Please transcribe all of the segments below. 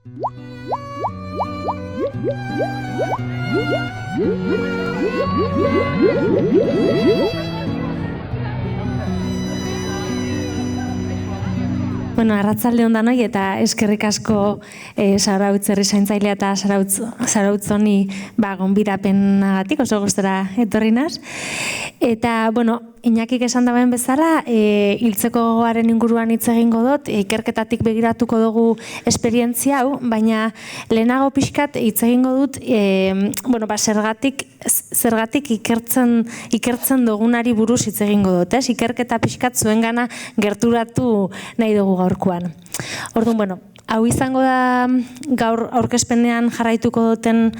Bueno, arratzalde on danoi eta eskerrik asko Zarautz herrizaintzailea eta Zarautz honi gonbidapenagatik oso gustora etorri naiz. Eta, bueno, Iñakik esan daben bezala, hiltzeko gogoaren inguruan hitz egingo dut, ikerketatik begiratuko dugu esperientzia hau, baina lehenago pixkat hitz egingo dut, zergatik ikertzen dugunari buruz hitz egingo dut, ez? Ikerketa pixkat zuengana gerturatu nahi dugu gaurkoan. Orduan, bueno, hau izango da gaur aurkezpenean jarraituko duten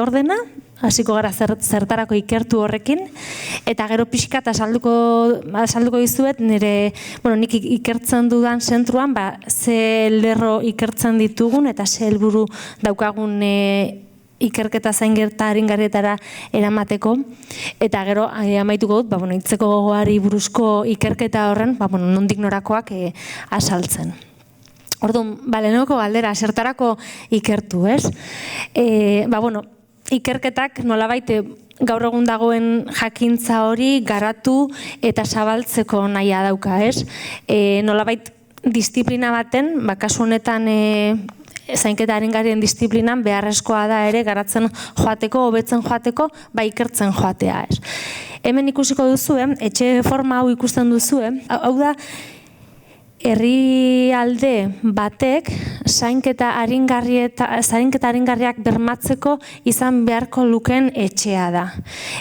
ordena, hasiko gara zertarako ikertu horrekin, eta gero pixkat azalduko dizuet nire, nik ikertzen dudan zentruan, ze lerro ikertzen ditugun eta ze helburu daukagun ikerketa zain aringarrietara eramateko, eta gero amaituko dut, hitzeko gogoari buruzko ikerketa horren, nondik norakoak azaltzen. Orduan, lehenoko galdera, zertarako ikertu, ez? Ikerketak nolabait gaur egun dagoen jakintza hori garatu eta zabaltzeko nahia dauka, ez? Nolabait disiplina baten, kasu honetan zainketa aringarrien disiplinan beharrezkoa da ere garatzen joateko, hobetzen joateko, ikertzen joatea, ez? Hemen ikusiko duzue, etxe forma hau ikusten duzue, hau da, herrialde batek zainketa aringarriak bermatzeko izan beharko luken etxea da.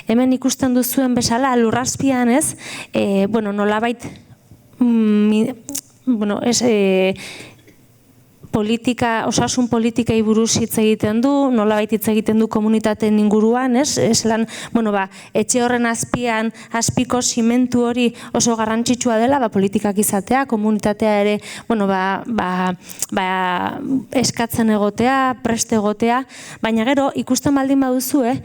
Hemen ikusten duzuen bezala, lurrazpian ez, nolabait, osasun politikei buruz hitz egiten du, nolabait hitz egiten du komunitateen inguruan, ez? Etxe horren azpiko zimentu hori oso garrantzitsua dela, politikak izatea, komunitatea ere, eskatzen egotea, preste egotea, baina gero, ikusten baldin baduzue,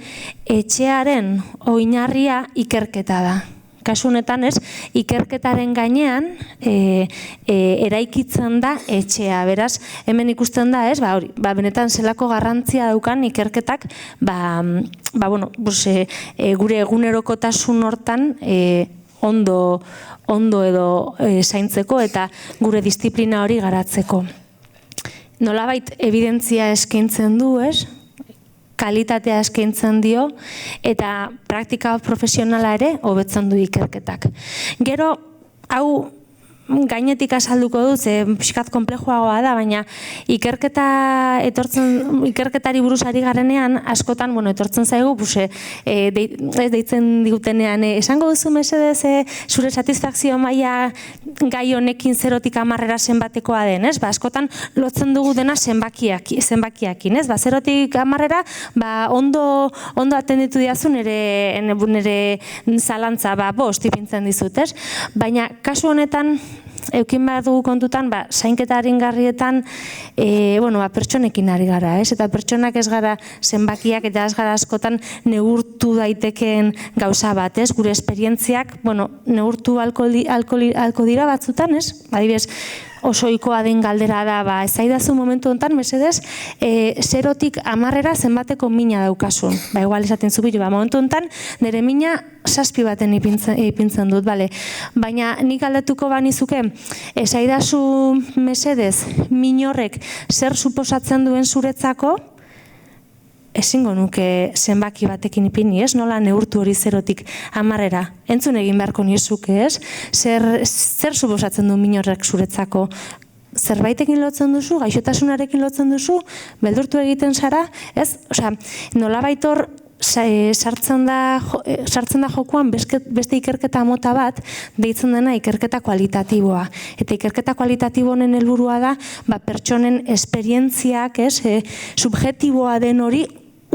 etxearen oinarria ikerketa da. Kasu honetan ez, ikerketaren gainean eraikitzen da etxea. Beraz, hemen ikusten da ez, benetan zelako garrantzia daukan ikerketak gure egunerokotasun hortan ondo edo zaintzeko eta gure disiplina hori garatzeko. Nolabait evidentzia eskaintzen du, ez? Kalitatea eskaintzen dio eta praktika profesionala ere hobetzen du ikerketak. Gero, hau gainetik azalduko dut, pixkat konplexuagoa da, baina ikerketari buruz ari garenean, askotan, etortzen zaigu, deitzen digutenean, esango duzu mesedez, zure satisfakzio maila gai honekin 0tik 10 zenbatekoa den, ez? Askotan lotzen dugu dena zenbakiakin, ez? 0tik 10 ondo atenditu diazu nire zalantza, 5 ipintzen dizut, ez? Baina, kasu honetan, eukin behar dugu kontutan, zainketa aringarrietan, pertsonekin ari gara, ez? Eta pertsonak ez gara zenbakiak eta ez gara askotan neurtu daitekeen gauza bat, ez? Gure esperientziak, neurtu alko dira batzutan, ez? Adibidez, oso ohikoa den galdera da, ezaidazu momentu honetan, mesedez, 0tik 10 zenbateko mina daukasun. Igual esaten zu bilu, momentu honetan, nire mina 7 baten ipintzen dut, baina nik galdetuko banizuke, ezaidazu mesedez, min horrek zer suposatzen duen zuretzako, ezingo nuke zenbaki batekin ipini, ez? Nola neurtu hori 0tik 10. Entzun egin beharko nizuke, ez? Zer suposatzen du min horrek zuretzako? Zerbaitekin lotzen duzu, gaixotasunarekin lotzen duzu, beldurtu egiten zara, ez? Nolabait hor sartzen da jokuan beste ikerketa mota bat, deitzen dena ikerketa kualitatiboa. Eta ikerketa kualitatibo honen helburua da, pertsonen esperientziak, subjektiboa den hori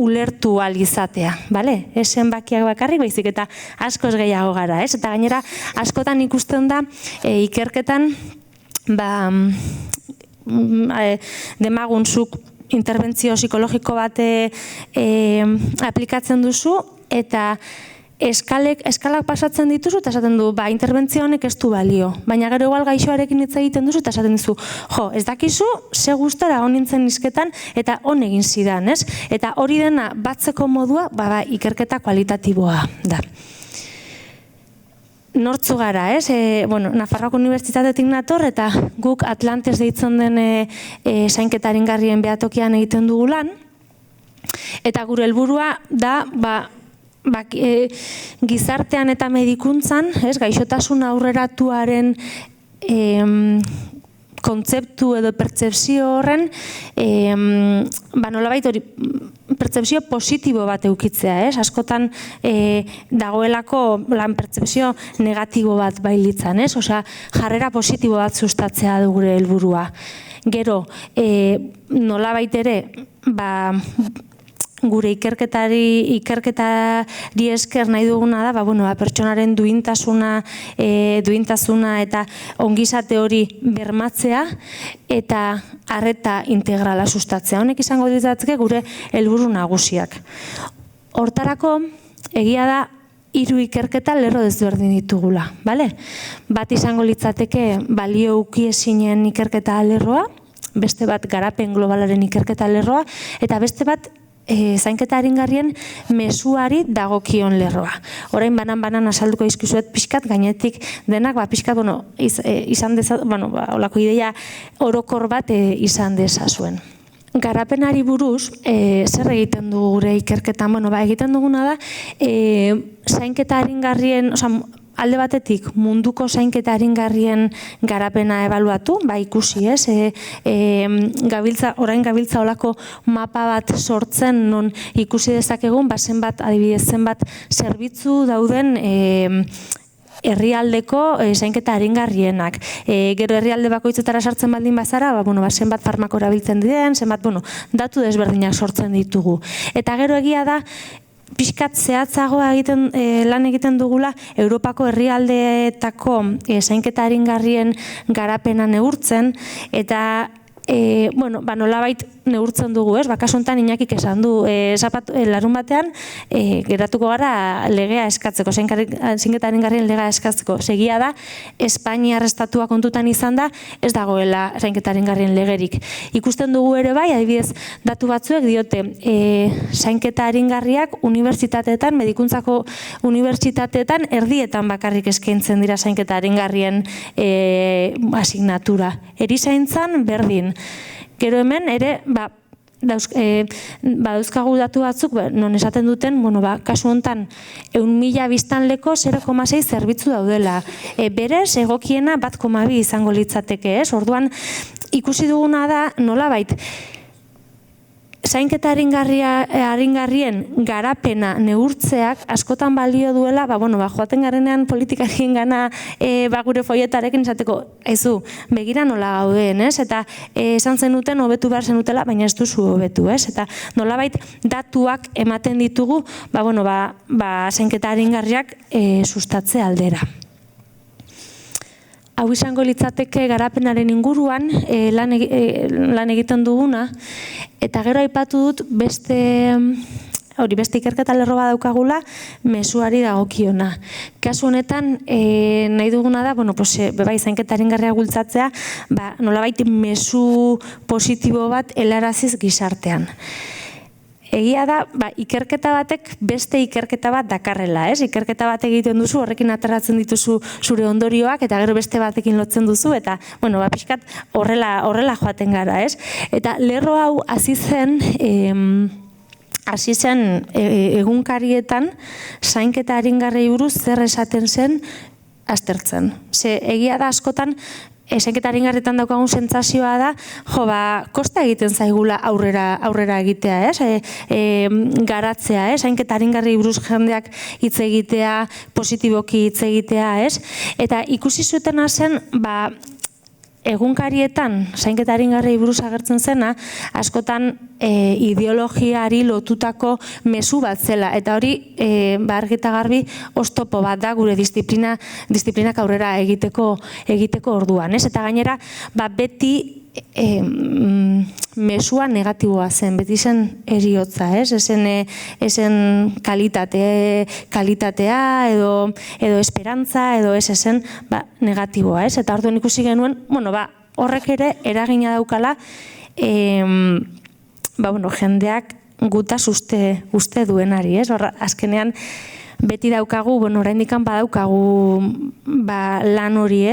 ulertu ahal izatea, bale? Ez zenbakiak bakarrik, baizik eta askoz gehiago gara, ez? Eta gainera, askotan ikusten da, ikerketan, demagunzuk interbentzio psikologiko bat aplikatzen duzu, eta eskalak pasatzen dituzu eta esaten du, interbentzio honek ez du balio. Baina gero igual gaixoarekin hitz egiten duzu eta esaten dizu, ez dakizu, ze gustora hon nintzen izketan eta hon egin zidan, ez? Eta hori dena batzeko modua, ikerketa kualitatiboa da. Nortzu gara, ez? Nafarroako Unibertsitatetik nator eta guk Atlantes deitzen den zainketa aringarrien behatokian egiten dugu lan. Eta gure helburua da, gizartean eta medikuntzan, gaixotasun aurreratuaren kontzeptu edo pertzepzio horren, nolabait hori, pertzepzio positibo bat eukitzea, askotan dagoelako pertzepzio negatibo bat bailitzan, osea, jarrera positibo bat sustatzea du gure helburua. Gero, nolabait ere, gure ikerketari esker nahi duguna da, pertsonaren duintasuna eta ongizate hori bermatzea eta arreta integrala sustatzea. Honek izango ditzake gure helburu nagusiak. Hortarako, egia da, 3 ikerketa lerro desberdin ditugula. Bat izango litzateke balio ukiezinen ikerketa lerroa, beste bat garapen globalaren ikerketa lerroa, eta beste bat zainketa aringarrien mezuari dagokion lerroa. Orain banan azalduko izkizuet pixkat, gainetik denak, pixkat, izan dezazuen, olako ideia orokor bat izan dezazuen. Garapenari buruz, zer egiten dugu gure ikerketan? Egiten duguna da, zainketa aringarrien, alde batetik munduko zainketa aringarrien garapena ebaluatu, ikusi, orain gabiltza olako mapa bat sortzen non ikusi dezakegun, zenbat, adibidez, zenbat zerbitzu dauden herrialdeko zainketa aringarrienak. Gero herrialde bakoitzetara sartzen baldin bazara, zenbat farmako erabiltzen diren, zenbat, datu desberdinak sortzen ditugu. Eta gero egia da, pixkat zehatzagoa lan egiten dugula Europako herrialdeetako zainketa aringarrien garapena neurtzen, eta nolabait neurtzen dugu, kasu honetan Iñakik esan du, larun batean geratuko gara legea eskatzeko, zainketa aringarrien legea eskatzeko. Segia da, Espainiar estatua kontutan izan da, ez dagoela zainketa aringarrien legerik. Ikusten dugu ere bai, adibidez, datu batzuek diote, zainketa aringarriak unibertsitateetan, medikuntzako unibertsitateetan, erdietan bakarrik eskaintzen dira zainketa aringarrien asignatura. Erizaintzan berdin. Gero hemen ere, dauzkagu datu batzuk, non esaten duten, kasu honetan, 1.000 biztanleko 0,6 zerbitzu daudela. Berez, egokiena 1,2 izango litzateke, ez? Orduan, ikusi duguna da, nolabait, zainketa aringarrien garapena neurtzeak askotan balio duela, joaten garenean politikarien gana gure foietarekin esateko, begira nola gauden, eta esan zenuten hobetu behar zenutela, baina ez duzu hobetu, eta nolabait datuak ematen ditugu, zainketa aringarriak sustatze aldera. Hau izango litzateke garapenaren inguruan lan egiten duguna, eta gero aipatu dut beste ikerketa lerro bat daukagula mezuari dagokiona. Kasu honetan, nahi duguna da, zainketa aringarria bultzatzea, nolabait mezu positibo bat helaraziz gizartean. Egia da, ikerketa batek beste ikerketa bat dakarrela, ez? Ikerketa bat egiten duzu, horrekin ateratzen dituzu zure ondorioak, eta gero beste batekin lotzen duzu, eta, pixkat horrela joaten gara, ez? Eta lerro hau hasi zen egunkarietan zainketa aringarriei buruz zer esaten zen aztertzen. Egia da askotan, zainketa aringarrietan daukagun sentsazioa da, kosta egiten zaigula aurrera egitea, garatzea, zainketa aringarriei buruz jendeak hitz egitea, positiboki hitz egitea, eta ikusi zutena zen, egunkarietan zainketa aringarriei buruz agertzen zena, askotan ideologiari lotutako mezu bat zela, eta hori argi eta garbi oztopo bat da gure disiplinak aurrera egiteko orduan, eta gainera beti mesua negatiboa zen, beti zen eriotza, esen kalitatea edo esperantza edo esen negatiboa, eta orduan ikusi genuen, horrek ere eragina daukala jendeak gutaz uste duenari, azkenean beti daukagu, oraindikan badaukagu lan hori,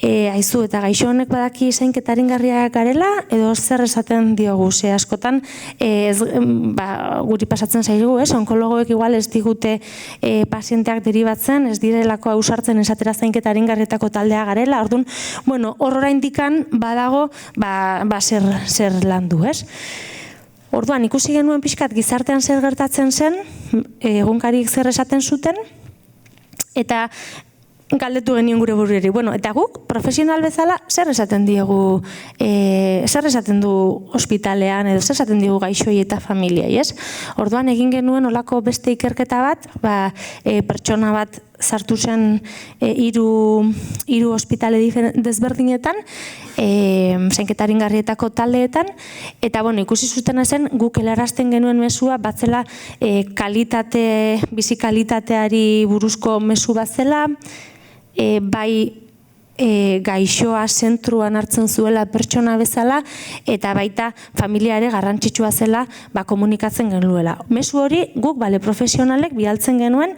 aizu eta gaixo honek badaki zainketa aringarriak garela, edo zer esaten diogu, askotan guri pasatzen zaigu, onkologoek igual ez digute pazienteak deribatzen, ez direlako ausartzen esatera zainketa aringarrietako taldea garela, orduan, hor oraindikan badago zer landu, Orduan, ikusi genuen pixkat gizartean zer gertatzen zen, egunkarik zer esaten zuten, eta galdetu genien gure buruari. Eta guk, profesional bezala, zer esaten diegu, zer esaten du ospitalean, edo zer esaten diegu gaixoi eta familiai, Orduan, egin genuen olako beste ikerketa bat, pertsona bat sartu zen hiru ospitale desberdinetan, zainketa aringarrietako taldeetan, eta ikusi zuten zen guk helarazten genuen mesua batzela bizi kalitateari buruzko mezu bat zela, bai gaixoa zentruan hartzen zuela pertsona bezala, eta baita familiare garrantzitsua zela komunikatzen genuela. Mezu hori guk profesionalek bidaltzen genuen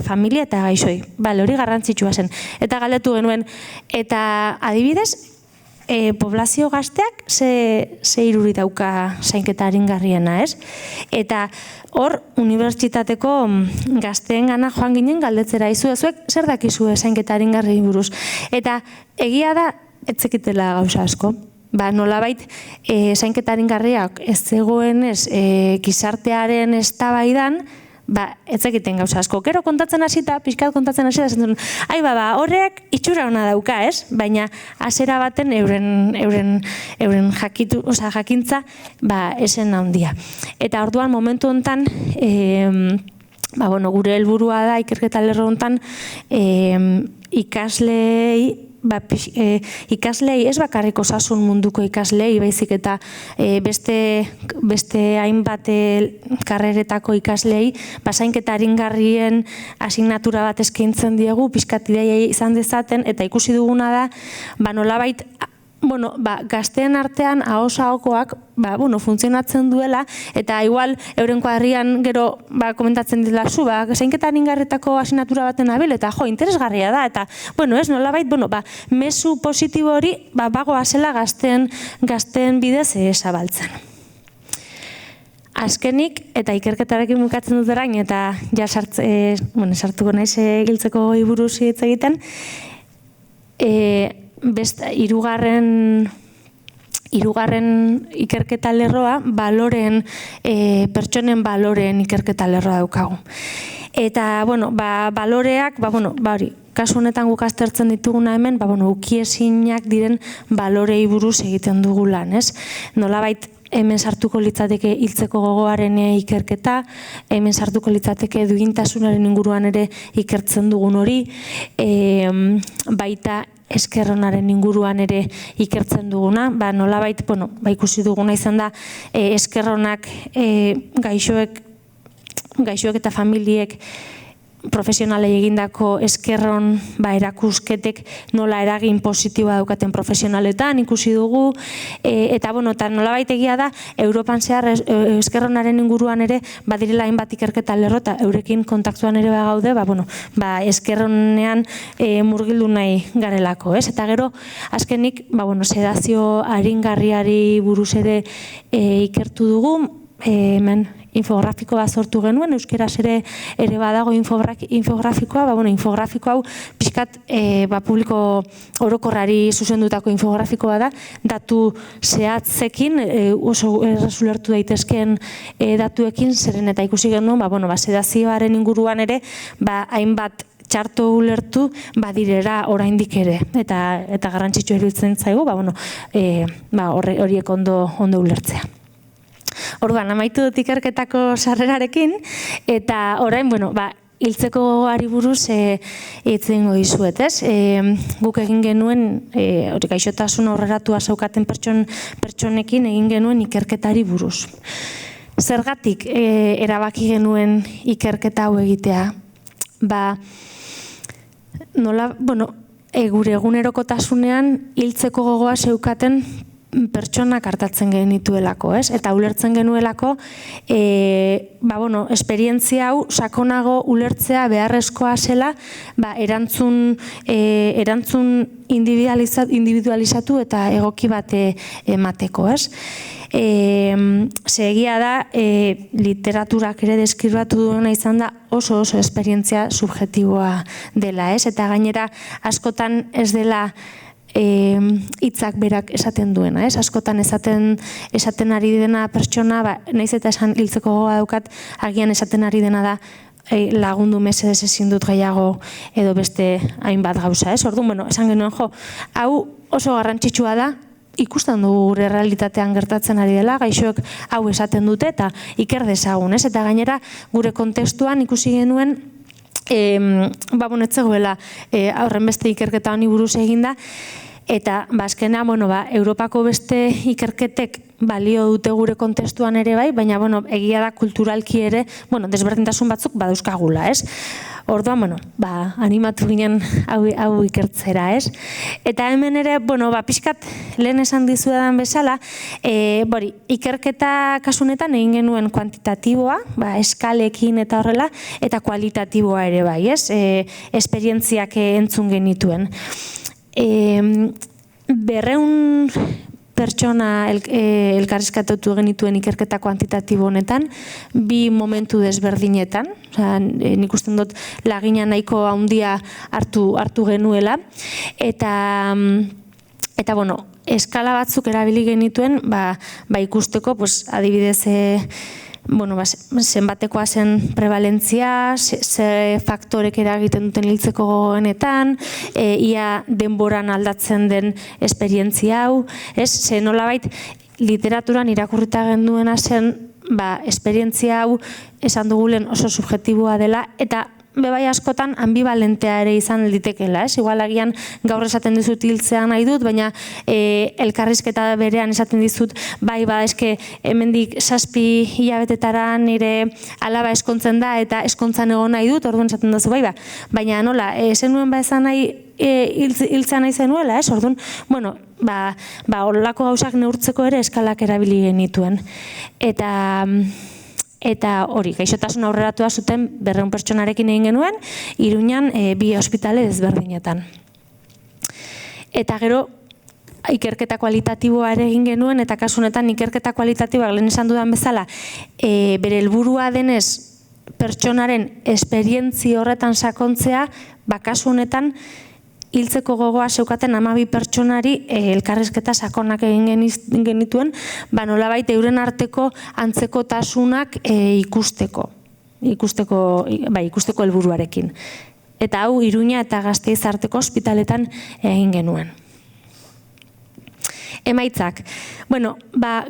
familia eta gaixoi. Hori garrantzitsua zen. Eta galdetu genuen, eta adibidez, poblazio gazteak ze iruri dauka zainketa aringarriena, Eta hor, unibertsitateko gazteen gana joan ginen galdetzera izuezuek, zer dakizu zainketa aringarri buruz. Eta egia da, ez zekitela gauza asko. Nolabait, zainketa aringarriak ez zegoenez gizartearen eztabaidan, ez egiten gauza asko. Gero kontatzen hasita, pixkat kontatzen hasita, horrek itxura ona dauka, baina hasiera baten euren jakintza esen handia. Eta orduan momentu honetan, gure helburua da ikerketa lerro honetan ikaslei, ez bakarrik osasun munduko ikaslei, baizik eta beste hainbat karreretako ikaslei, zainketa aringarrien asignatura bat eskaintzen diegu, pixkat ideia izan dezaten, eta ikusi duguna da, nolabait, gazteen artean ahos-ahokoak funtzionatzen duela, eta igual euren kuadrian gero komentatzen dela zu, zainketa aringarrietako asignatura baten abil, eta interesgarria da, eta nolabait, mezu positibo hori bagoa zela gazteen bidez zabaltzen. Azkenik, eta ikerketarekin bukatzen dut erain, eta sartuko naiz giltzeko buruz hitz egiten, hirugarren ikerketa lerroa, pertsonen baloreen ikerketa lerroa daukagu. Eta, baloreak, kasu honetan guk aztertzen dituguna hemen, ukiezinak diren balorei buruz egiten dugu lan, Nolabait, hemen sartuko litzateke hiltzeko gogoaren ikerketa, hemen sartuko litzateke duintasunaren inguruan ere ikertzen dugun hori, baita eskerronaren inguruan ere ikertzen duguna, nolabait, ikusi duguna izan da, eskerronak gaixoek eta familiek profesionalei egindako eskerron erakusketek nola eragin positiboa daukaten profesionaletan ikusi dugu, eta nolabait egia da, Europan zehar eskerronaren inguruan ere badirela hainbat ikerketa lerro, eta eurekin kontaktuan ere bagaude, eskerronean murgildu nahi garelako, eta gero, azkenik, sedazio aringarriari buruz ere ikertu dugu, hemen infografiko bat sortu genuen, euskeraz ere badago infografikoa, infografiko hau pixkat publiko orokorrari zuzendutako infografikoa da, datu zehatzekin, oso errezulertu daitezkeen datuekin, zeren eta ikusi genuen, sedazioaren inguruan ere, hainbat txarto ulertu badirera oraindik ere, eta garrantzitsu iruditzen zaigu, horiek ondo ulertzea. Orduan, amaitu dut ikerketako sarrerarekin, eta orain, hiltzeko gogoari buruz hitz egingo dizuet, ez? Guk egin genuen, gaixotasun aurreratua zeukaten pertsonekin egin genuen ikerketari buruz. Zergatik erabaki genuen ikerketa hau egitea? Nola, gure egunerokotasunean hiltzeko gogoa zeukaten pertsonak hartatzen genituelako, ez? Eta ulertzen genuelako, esperientzia hau sakonago ulertzea beharrezkoa zela, erantzun individualizatu eta egoki bat emateko, ez? Egia da, literaturak ere deskribatu duena izan da oso esperientzia subjektiboa dela, ez? Eta gainera askotan ez dela hitzak berak esaten duena, ez? Askotan esaten ari dena pertsona, naiz eta esan hiltzeko gogoa daukat, agian esaten ari dena da lagundu mesedez ezin dut gehiago edo beste hainbat gauza, ez? Orduan, esan genuen, hau oso garrantzitsua da, ikusten dugu gure realitatean gertatzen ari dela, gaixoek hau esaten dute eta iker dezagun, ez? Eta gainera gure kontestuan ikusi genuen etzegoela aurren beste ikerketa honi buruz eginda, eta azkenean, Europako beste ikerketek balio dute gure kontestuan ere bai, baina egia da kulturalki ere, desberdintasun batzuk badauzkagula, ez? Orduan, animatu ginen hau ikertzera, ez? Eta hemen ere, pixkat lehen esan dizuedan bezala, ikerketa kasunetan egin genuen kuantitatiboa, eskalekin eta horrela, eta kualitatiboa ere bai, ez? Esperientziak entzun genituen. 200 pertsona elkarrizketatu genituen ikerketa kuantitatibo honetan, 2 momentu desberdinetan, nik usten dut lagina nahiko handia hartu genuela, eta eskala batzuk erabili genituen, ikusteko, adibidez, zenbatekoa zen prevalentzia, ze faktorek eragiten duten hiltzeko gogoenetan, ia denboran aldatzen den esperientzia hau, ze nolabait literaturan irakurrita genduena zen, esperientzia hau esan dugulen oso subjektiboa dela, eta bebai askotan ambivalentea ere izan litekeela, ez? Igual agian gaur esaten dizut hiltzea nahi dut, baina elkarrizketa berean esaten dizut, eske hemendik 7 hilabetetara nire alaba eskontzen da eta eskontzan egon nahi dut, orduan esaten duzu, baina nola, zenuen esan nahi hiltzea nahi zenuela, ez? Orduan, horrelako gauzak neurtzeko ere eskalak erabili genituen. Eta hori, gaixotasun aurreratua zuten 200 pertsonarekin egin genuen, Iruñan 2 ospitale desberdinetan. Eta gero, ikerketa kualitatiboa ere egin genuen, eta kasunetan ikerketa kualitatiboak lehen esan dudan bezala, bere helburua denez pertsonaren esperientzia horretan sakontzea, kasu honetan, hiltzeko gogoa zeukaten 12 pertsonari elkarrizketa sakonak egin genituen, nolabait euren arteko antzekotasunak ikusteko helburuarekin. Eta hau Iruña eta Gasteiz arteko ospitaletan egin genuen. Emaitzak.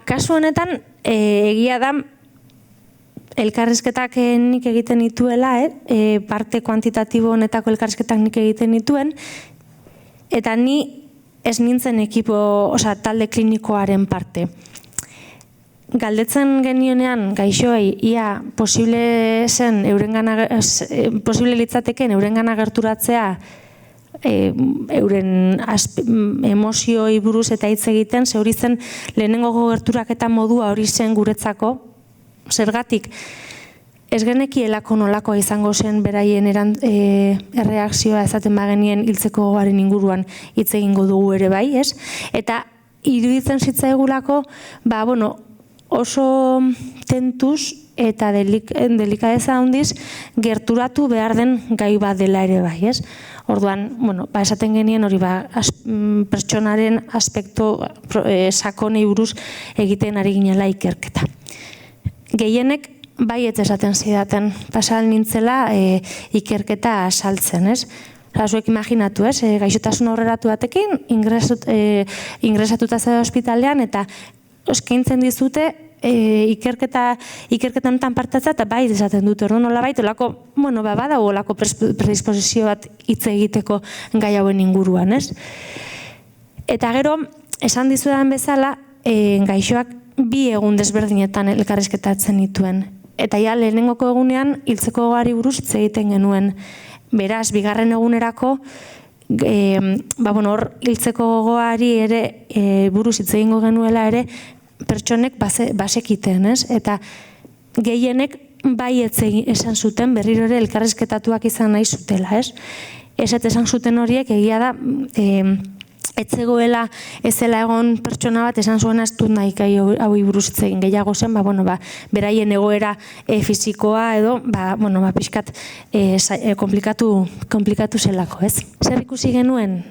Kasu honetan egia da elkarrizketak nik egiten nituela, parte kuantitatibo honetako elkarrizketak nik egiten nituen, eta ni ez nintzen talde klinikoaren parte. Galdetzen genionean gaixoei ia posible litzateken eurengana gerturatzea euren emozioi buruz eta hitz egiten, ze hori zen lehenengo gerturak eta modua hori zen guretzako. Zergatik, ez genekielako nolakoa izango zen beraien erreakzioa ezaten bagenien hiltzeko gogoaren inguruan hitz egingo dugu ere bai, ez? Eta iruditzen zitzaigulako, oso tentuz eta delikadeza handiz gerturatu behar den gai bat dela ere bai, ez? Orduan, esaten genien hori pertsonaren aspektu sakonei buruz egiten ari ginela ikerketa. Gehienek baiet esaten zidaten, pasal nintzela ikerketa asaltzen, ez? Zuek imaginatu, ez? Gaixotasun aurreratu batekin, ingresatuta zede ospitalean, eta eskaintzen dizute ikerketa honetan partatzea, eta bai esaten dut, orduan nolabait, badago olako predisposizio bat hitz egiteko gai hauen inguruan, ez? Eta gero, esan dizudan bezala, gaixoak bi egun desberdinetan elkarrizketatzen dituen. Eta ja, lehenengoko egunean, hiltzeko gogoari buruz hitz egiten genuen. Beraz, bigarren egunerako, hor hiltzeko gogoari ere buruz hitz egingo genuela ere pertsonek basekiten, ez? Eta gehienek bai esan zuten berriro ere elkarrizketatuak izan nahi zutela, ez? Esan zuten horiek egia da etzegoela ezela egon pertsona bat esan zuena ez dut nahi hau buruz hitz egin gehiago zen, beraien egoera fisikoa edo, pixkat komplikatu zelako, ez? Zer ikusi genuen?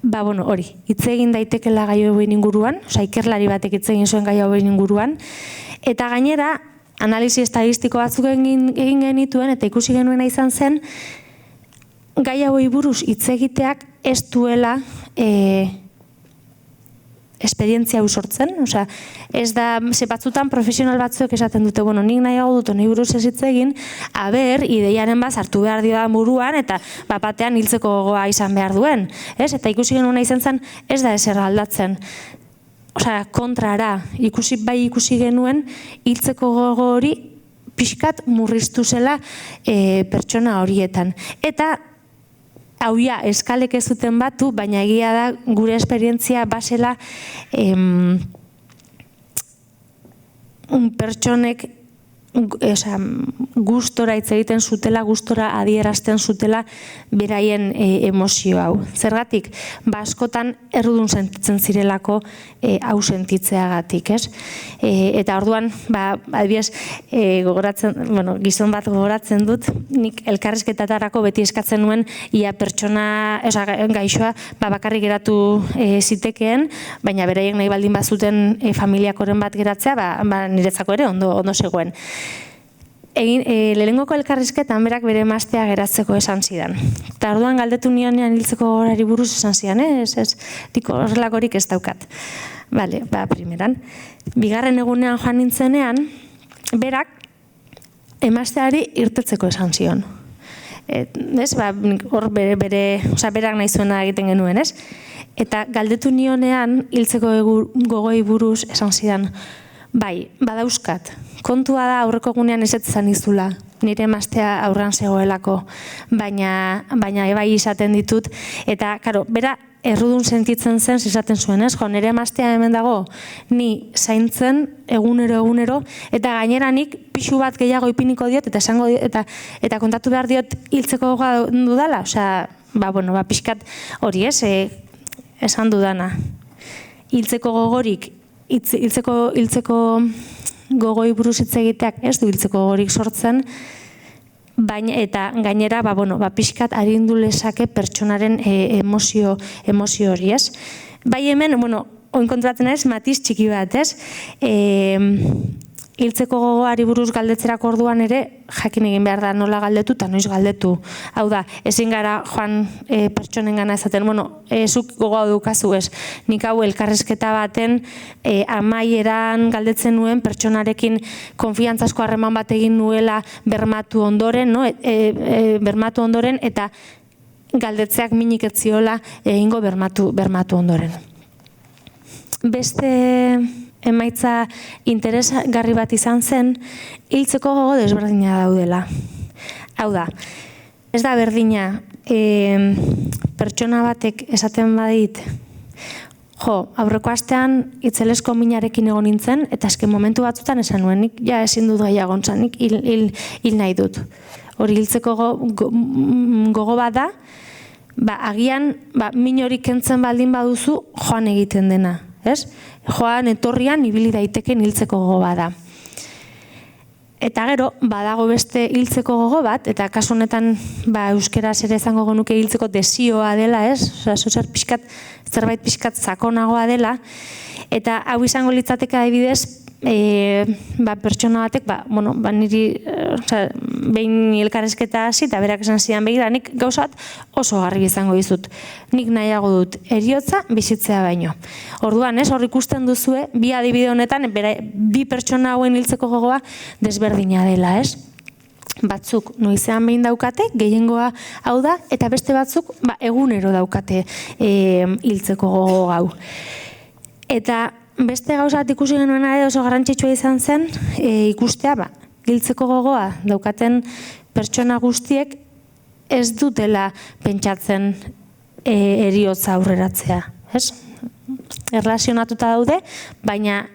Hori, hitz egin daitekela gai hauen inguruan, ikerlari batek hitz egin zuen gai hauen inguruan, eta gainera, analisi estadistiko batzuk egin genituen, eta ikusi genuena izan zen, gai hauei buruz hitz egiteak ez duela esperientzia hau sortzen, ez da, batzutan profesional batzuek esaten dute, nik nahiago dut, nahi buruz ez hitz egin, ideiaren bat hartu behar dio da buruan, eta batean hiltzeko gogoa izan behar duen, eta ikusi genuen izan zen, ez da ezer aldatzen. Kontrara, ikusi genuen, hiltzeko gogo hori pixkat murriztu zela pertsona horietan. Eta hau eskalek ez duten batu, baina egia da gure esperientzia basela pertsonek gustora hitz egiten zutela, gustora adierazten zutela beraien emozio hau. Zergatik, askotan errudun sentitzen zirelako hau sentitzeagatik, ez? Eta orduan, adibidez, gizon bat gogoratzen dut, nik elkarrizketatarako beti eskatzen nuen ia pertsona, gaixoa, bakarrik geratu zitekeen, baina beraiek nahi baldin bazuten familiakoren bat geratzea, niretzako ere ondo zegoen. Lehenengoko elkarrizketan berak bere emaztea geratzeko esan zidan. Eta orduan galdetu nionean hiltzeko gogorari buruz esan zidan, horrelakorik ez daukat. Primeran. Bigarren egunean joan nintzenean, berak emazteari irtetzeko esan zion. Hor berak nahi zuena egiten genuen, ez? Eta galdetu nionean hiltzeko gogoi buruz esan zidan, badauzkat. Kontua da aurreko egunean ezetzan izula, nire emaztea aurrean zegoelako, baina bai izaten ditut, eta, bera, errudun sentitzen zen, esaten zuen, ez? Nire emaztea hemen dago, ni zaintzen egunero, eta gainera nik pixu bat gehiago ipiniko diot, eta kontatu behar diot hiltzeko gogoa dudala, pixkat hori, ez? Esan dudana. Hiltzeko gogorik, hiltzeko gogoi buruz hitz egiteak ez du hiltzeko gogorik sortzen, eta gainera, pixkat arindu lezake pertsonaren emozio hori, ez? Bai hemen, oin kontratzen ez, matiz txiki bat, ez? Hiltzeko gogoari buruz galdetzerako orduan ere, jakin egin behar da nola galdetu eta noiz galdetu. Hau da, ezin gara joan pertsonen gana ezaten, zuk gogoa dukazu ez. Nik hau elkarrizketa baten amaieran galdetzen nuen pertsonarekin konfiantzazko harreman bat egin nuela bermatu ondoren, eta galdetzeak minik ez ziola egingo bermatu ondoren. Beste emaitza interesgarri bat izan zen, hiltzeko gogo desberdina daudela. Hau da, ez da berdina, pertsona batek esaten badit, aurreko astean itzelesko minarekin egon nintzen, eta azken momentu batzutan esan nuen, nik ezin dut gehiago ontzan, nik hil nahi dut. Hori hiltzeko gogo bat da, agian min hori kentzen baldin baduzu joan egiten dena. Joan etorrian ibili daiteken hiltzeko gogo bada. Eta gero, badago beste hiltzeko gogo bat, eta kasu honetan euskeraz ere izango genuke hiltzeko desioa dela, zerbait pixkat sakonagoa dela, eta hau izango litzateke adibidez pertsona batek, niri behin elkarrezketa hasi, eta berak esan zidan begira, nik gauzat oso garbi izango dizut. Nik nahiago dut eriotza bizitzea baino. Orduan, hor ikusten duzue, bi adibide honetan, bi pertsona hauen hiltzeko gogoa desberdina dela, ez? Batzuk noizean behin daukate, gehiengoa hau da, eta beste batzuk egunero daukate hiltzeko gogo hau. Eta beste gauzat ikusi genuen ere oso garrantzitsua izan zen, ikustea, hiltzeko gogoa daukaten pertsona guztiek ez dutela pentsatzen heriotza aurreratzea, ez? Erlazionatuta daude, baina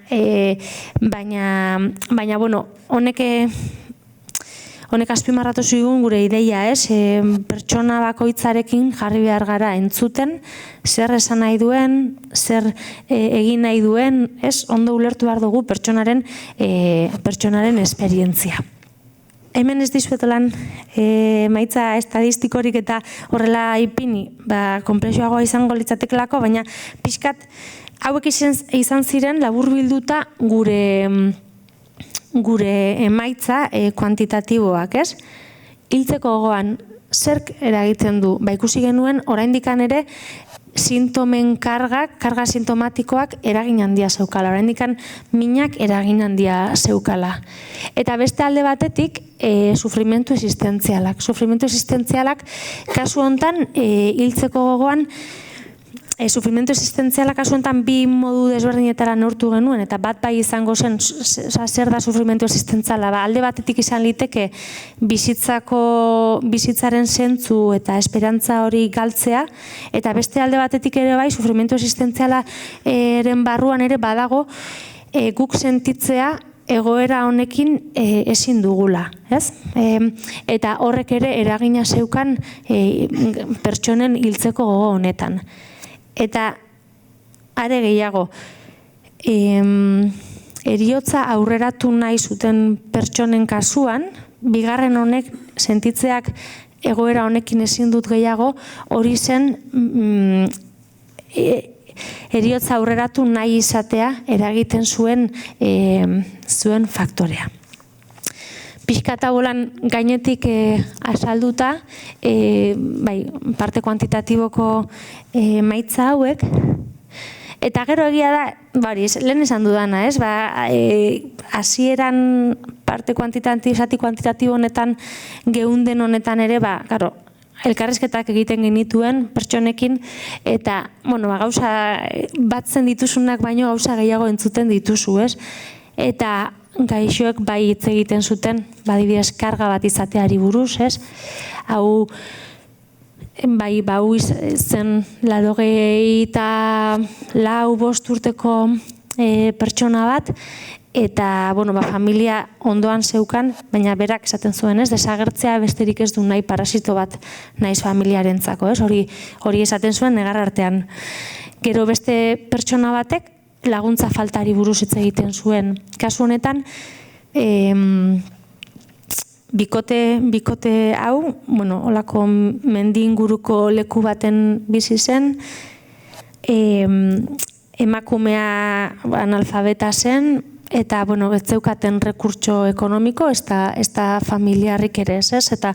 honek azpimarratu zigun gure ideia, ez? Pertsona bakoitzarekin jarri behar gara entzuten, zer esan nahi duen, zer egin nahi duen, ez? Ondo ulertu behar dugu pertsonaren esperientzia. Hemen ez dizuetelan maitza estadistikorik eta horrela ipini, konplexuagoa izango litzatekelako, baina pixkat hauek izan ziren laburbilduta gure emaitza kuantitatiboak, ez? Hiltzeko gogoan, zerk eragiten du? Ikusi genuen, oraindikan ere, sintomen karga sintomatikoak eragin handia zeukala. Oraindikan minak eragin handia zeukala. Eta beste alde batetik, sufrimentu existentzialak. Sufrimentu existentzialak, kasu honetan, hiltzeko gogoan, sufrimentu existentziala kasu honetan bi modu desberdinetara neurtu genuen, eta bat bai izango zen, zer da sufrimentu existentziala, alde batetik izan liteke bizitzaren zentzu eta esperantza hori galtzea, eta beste alde batetik ere bai, sufrimentu existentzialaren barruan ere badago guk sentitzea egoera honekin ezin dugula, ez? Eta horrek ere eragina zeukan pertsonen hiltzeko gogo honetan. Eta are gehiago, heriotza aurreratu nahi zuten pertsonen kasuan, bigarren honek sentitzeak egoera honekin ezin dut gehiago, hori zen heriotza aurreratu nahi izatea eragiten zuen faktorea. Pixkata bolan gainetik azalduta, parte kuantitatiboko maitza hauek, eta gero egia da, lehen esan dudana, ez? Hasieran parte kuantitatibo honetan, geunden honetan ere, elkarrizketak egiten genituen pertsonekin, eta gauza batzen dituzunak baino gauza gehiago entzuten dituzu, ez? Eta gaixoek bai hitz egiten zuten, adibidez karga bat izateari buruz, ez? Hau zen 84 urteko pertsona bat, eta familia ondoan zeukan, baina berak esaten zuen, ez? Desagertzea besterik ez du nahi parasito bat naiz familiarentzako, ez? Hori esaten zuen negar artean. Gero beste pertsona batek laguntza faltari buruz hitz egiten zuen. Kasu honetan, bikote hau, holako mendi inguruko leku baten bizi zen, emakumea analfabeta zen, eta ez zeukaten rekurtso ekonomiko, ez da familiarrik ere ez, eta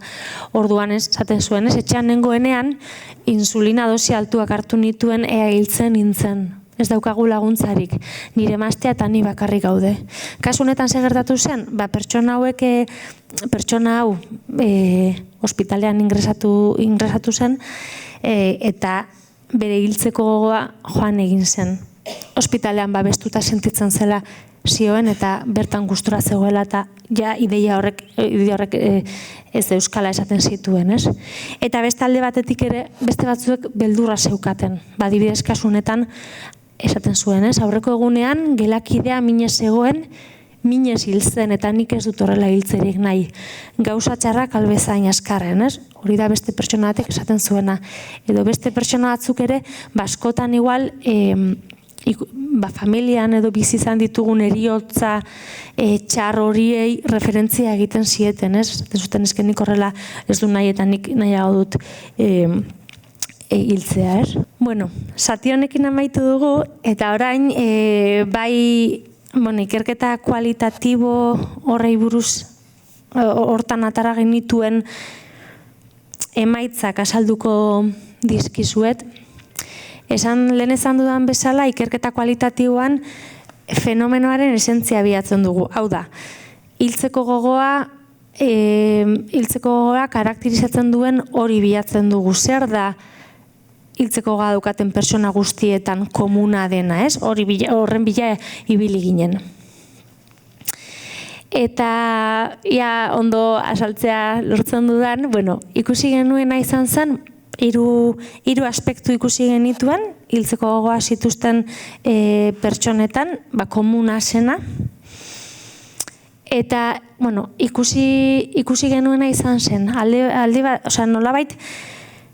orduan esaten zuen, etxean nengoenean, insulina dosi altuak hartu nituen ea hiltzen nintzen. Ez daukagu laguntzarik, nire emaztea eta ni bakarrik gaude. Kasu honetan zer gertatu zen, pertsona hau ospitalean ingresatu zen, eta bere hiltzeko gogoa joan egin zen. Ospitalean babestuta sentitzen zela zioen, eta bertan gustura zegoela, eta ja ideia horrek ez euskala esaten zituen, ez? Eta beste alde batetik ere, beste batzuek beldurra zeukaten. Adibidez kasu honetan, esaten zuen, ez? Aurreko egunean, gelakidea minez zegoen, minez hiltzen, eta nik ez dut horrela hiltzerik nahi. Gauza txarrak albezain askarren, ez? Hori da beste pertsona batek esaten zuena. Edo beste pertsona batzuk ere, askotan igual, familian edo bizi izan ditugun heriotza txar horiei referentzia egiten zieten, ez? Esaten zuten eskenik horrela ez du nahi, eta nik nahiago dut hiltzea, ez? Zati honekin amaitu dugu, eta orain bai ikerketa kualitatibo horrei buruz hortan atara genituen emaitzak azalduko dizkizuet. Lehen esan dudan bezala, ikerketa kualitatiboan fenomenoaren esentzia bilatzen dugu. Hau da, hiltzeko gogoa karakterizatzen duen hori bilatzen dugu. Zer da hiltzeko gogoa daukaten pertsona guztietan komuna dena, ez? Horren bila ibili ginen. Eta ondo azaltzea lortzen dudan, ikusi genuena izan zen, hiru aspektu ikusi genituen, hiltzeko gogoa zituzten pertsonetan, komuna zena. Eta, ikusi genuena izan zen, nolabait,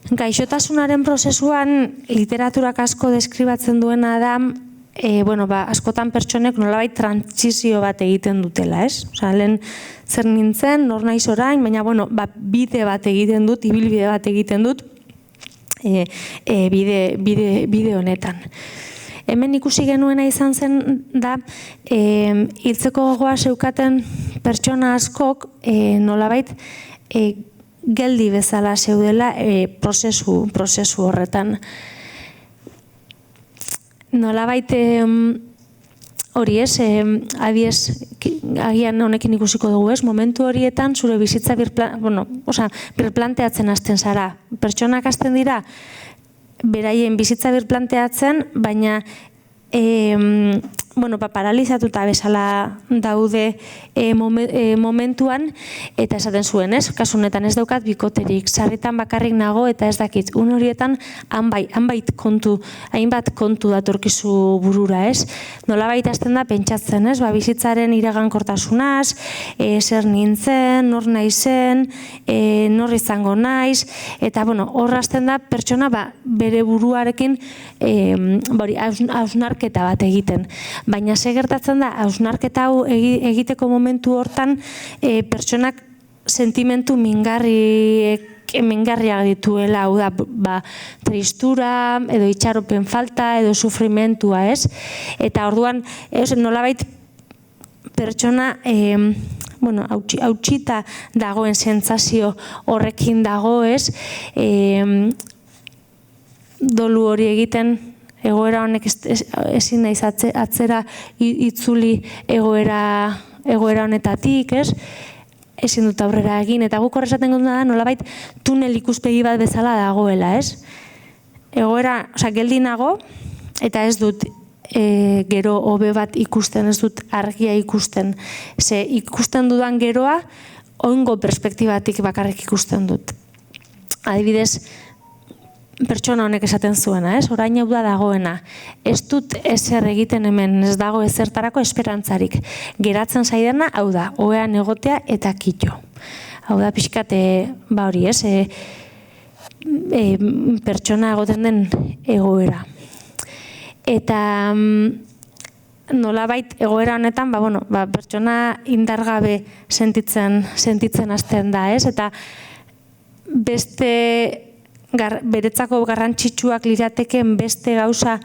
gaixotasunaren prozesuan literaturak asko deskribatzen duena da, askotan pertsonek nolabait trantsizio bat egiten dutela, ez? Lehen zer nintzen, nor naiz orain, baina, bide bat egiten dut, ibilbide bat egiten dut, bide honetan. Hemen ikusi genuena izan zen da, hiltzeko gogoa zeukaten pertsona askok nolabait geldi bezala zeudela prozesu horretan. Nolabait hori ez, agian honekin ikusiko dugu ez, momentu horietan zure bizitza birplanteatzen hasten zara. Pertsonak hasten dira, beraien bizitza birplanteatzen, baina paralizatuta bezala daude momentuan, eta esaten zuen, ez? Kasu honetan ez daukat bikoterik, sarritan bakarrik nago eta ez dakit. Un horietan hainbat kontu datorkizu burura, ez? Nolabait hasten da pentsatzen, ez? Bizitzaren iragankortasunaz, zer nintzen, nor naizen, nor izango naiz, eta hor hasten da pertsona bere buruarekin hausnarketa bat egiten. Baina ze gertatzen da, hausnarketa hau egiteko momentu hortan pertsonak sentimentu mingarriak dituela, hau da, tristura, edo itxaropen falta, edo sufrimentua, ez? Eta orduan, nolabait pertsona hautsita dagoen sentsazio horrekin dago, ez? Dolu hori egiten, egoera honek ezin naiz atzera itzuli egoera honetatik, ez? Ezin dut aurrera egin, eta guk horrezaten gonduna da nolabait tunel ikuspegi bat bezala dagoela, ez? Egoera, geldi nago, eta ez dut gero hobe bat ikusten, ez dut argia ikusten. Ze ikusten dudan geroa, oingo perspektibatik bakarrik ikusten dut. Adibidez, pertsona honek esaten zuena, ez? Orain hau da dagoena. Ez dut ezer egiten hemen, ez dago ezertarako esperantzarik. Geratzen zaidana, hau da, ohean egotea eta kito. Hau da, pixkat, hori, ez? Pertsona egoten den egoera. Eta nolabait egoera honetan, pertsona indargabe sentitzen hasten da, ez? Eta beste beretzako garrantzitsuak lirateken beste gauza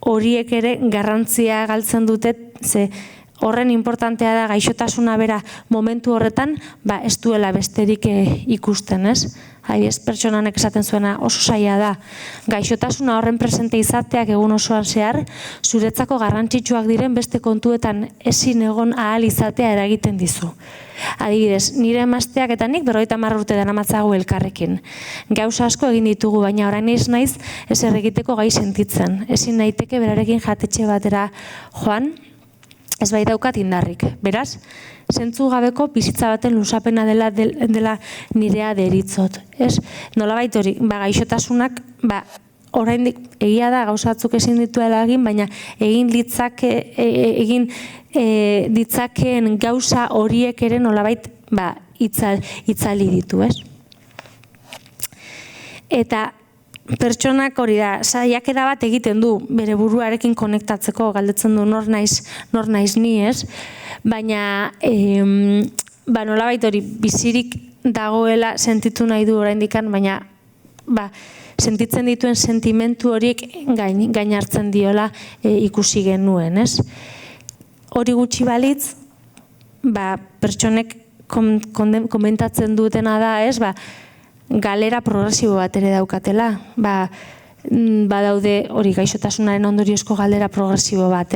horiek ere garrantzia galtzen dute, ze horren importantea da gaixotasuna bera momentu horretan, ez duela besterik ikusten, ez? Adibidez, pertsona honek esaten zuena oso zaila da. Gaixotasuna horren presente izateak egun osoan zehar, zuretzako garrantzitsuak diren beste kontuetan ezin egon ahal izatea eragiten dizu. Adibidez, nire emazteak eta nik 50 urte daramatzagu elkarrekin. Gauza asko egin ditugu, baina orain ez naiz ezer egiteko gai sentitzen. Ezin naiteke berarekin jatetxe batera joan, ez bai daukat indarrik. Beraz, zentzu gabeko bizitza baten luzapena dela nirea deritzot. Nolabait hori, gaixotasunak, oraindik egia da gauzatzuk ezin dituela egin, baina egin ditzakeen gauza horiek ere nolabait itzali ditu, ez? Eta pertsonak hori da, saiakera bat egiten du bere buruarekin konektatzeko, galdetzen du nor naiz ni, ez? Baina nolabait hori bizirik dagoela sentitu nahi du oraindikan, baina sentitzen dituen sentimentu horiek gain hartzen diola ikusi genuen, ez? hori gutxi balitz, pertsonek komentatzen dutena da, galera progresibo bat ere daukatela. Badaude hori gaixotasunaren ondoriozko galera progresibo bat,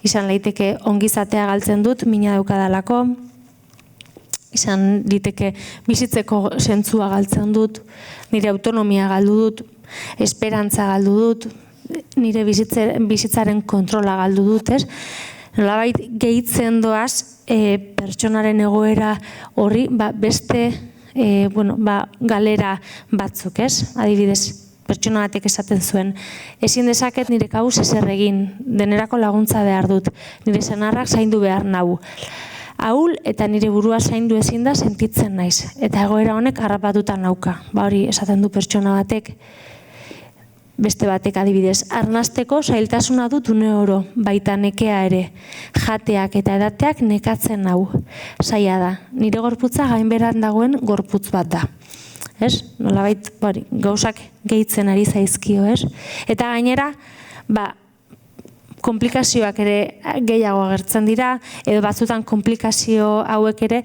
izan daiteke ongizatea galtzen dut, mina daukadalako, izan liteke bizitzeko zentzua galtzen dut, nire autonomia galdu dut, esperantza galdu dut, nire bizitzaren kontrola galdu dut, nolabait gehitzen doaz pertsonaren egoera horri beste galera batzuk, adibidez, pertsona batek esaten zuen, ezin dezaket nire kabuz ezer egin, denerako laguntza behar dut, nire senarrak zaindu behar nau. Ahul eta nire burua zaindu ezin da sentitzen naiz, eta egoera honek harrapatuta nauka. Hori esaten du pertsona batek, beste batek adibidez, arnasteko zailtasuna dut une oro, baita nekea ere, jateak eta edateak nekatzen nau. Zaila da, nire gorputza gainberan dagoen gorputz bat da. Nolabait, gauzak gehitzen ari zaizkio, eta gainera, komplikazioak ere gehiago agertzen dira, edo batzutan komplikazio hauek ere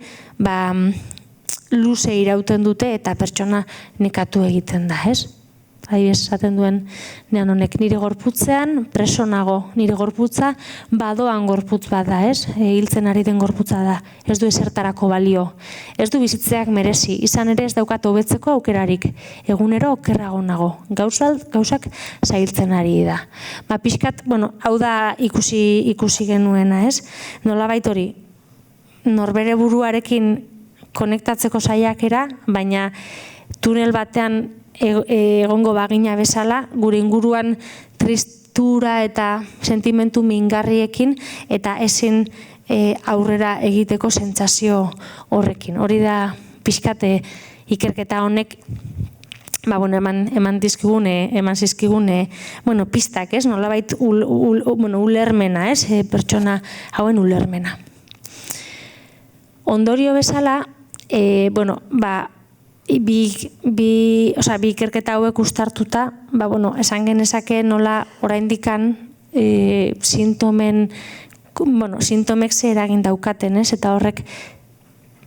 luze irauten dute eta pertsona nekatu egiten da, Adibidez, esaten duen nean honek, nire gorputzean preso nago, nire gorputza badoan gorputz bat da, hiltzen ari den gorputza da, ez du ezertarako balio, ez du bizitzeak merezi, izan ere ez daukat hobetzeko aukerarik, egunero okerrago nago, gauzak zailtzen ari da. Pixkat, hau da ikusi genuena, nolabait hori, norbere buruarekin konektatzeko saiakera, baina tunel batean egongo bagina bezala, gure inguruan tristura eta sentimentu mingarriekin eta ezin aurrera egiteko sentsazio horrekin. Hori da pixkate ikerketa honek eman zizkigune pistak, nolabait ulermena, pertsona hauen ulermena. Ondorio bezala, bi ikerketa hauek uztartuta, esan genezake nola oraindikan sintomek ze eragin daukaten, eta horrek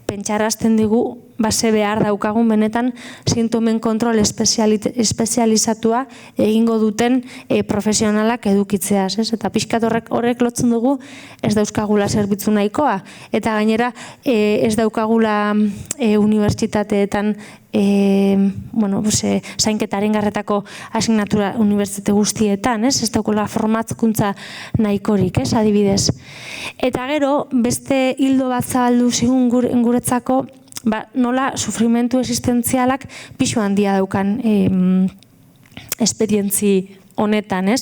pentsarazten digu base behar daukagun benetan sintomen kontrol espezializatua egingo duten profesionalak edukitzeaz, eta pixkat horrek lotzen dugu ez dauzkagula zerbitzu nahikoa, eta gainera ez daukagula unibertsitateetan zainketaren garretako asignatura unibertsitate guztietan, ez daukagula formatzkuntza nahikorik, adibidez. Eta gero, beste hildo bat zabaldu zigun guretzako, nola sufrimentu existentzialak pixu handia daukan esperientzi honetan,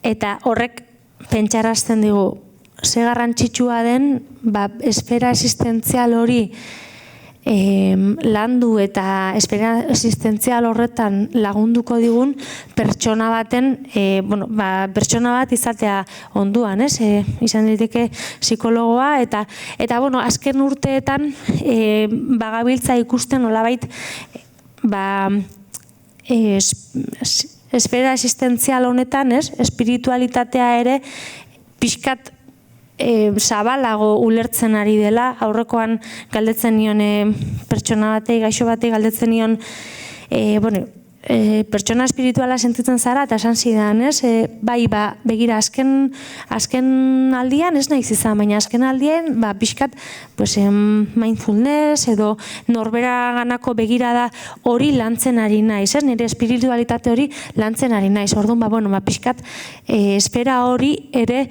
Eta horrek pentsarazten digu, ze garrantzitsua den, esfera existentzial hori landu eta espera existentzial horretan lagunduko digun pertsona baten, pertsona bat izatea onduan, izan daiteke psikologoa, eta azken urteetan bagabiltza ikusten nolabait esfera existentzial honetan, espiritualitatea ere pixkat zabalago ulertzen ari dela, aurrekoan galdetzen nion pertsona batei, gaixo batei galdetzen nion pertsona espirituala sentitzen zara, eta esan zidan, begira, azken aldian ez naiz izan, baina azken aldian, pixkat, mindfulness edo norbera ganako begirada hori lantzen ari naiz, nire espiritualitate hori lantzen ari naiz, orduan, pixkat, espera hori ere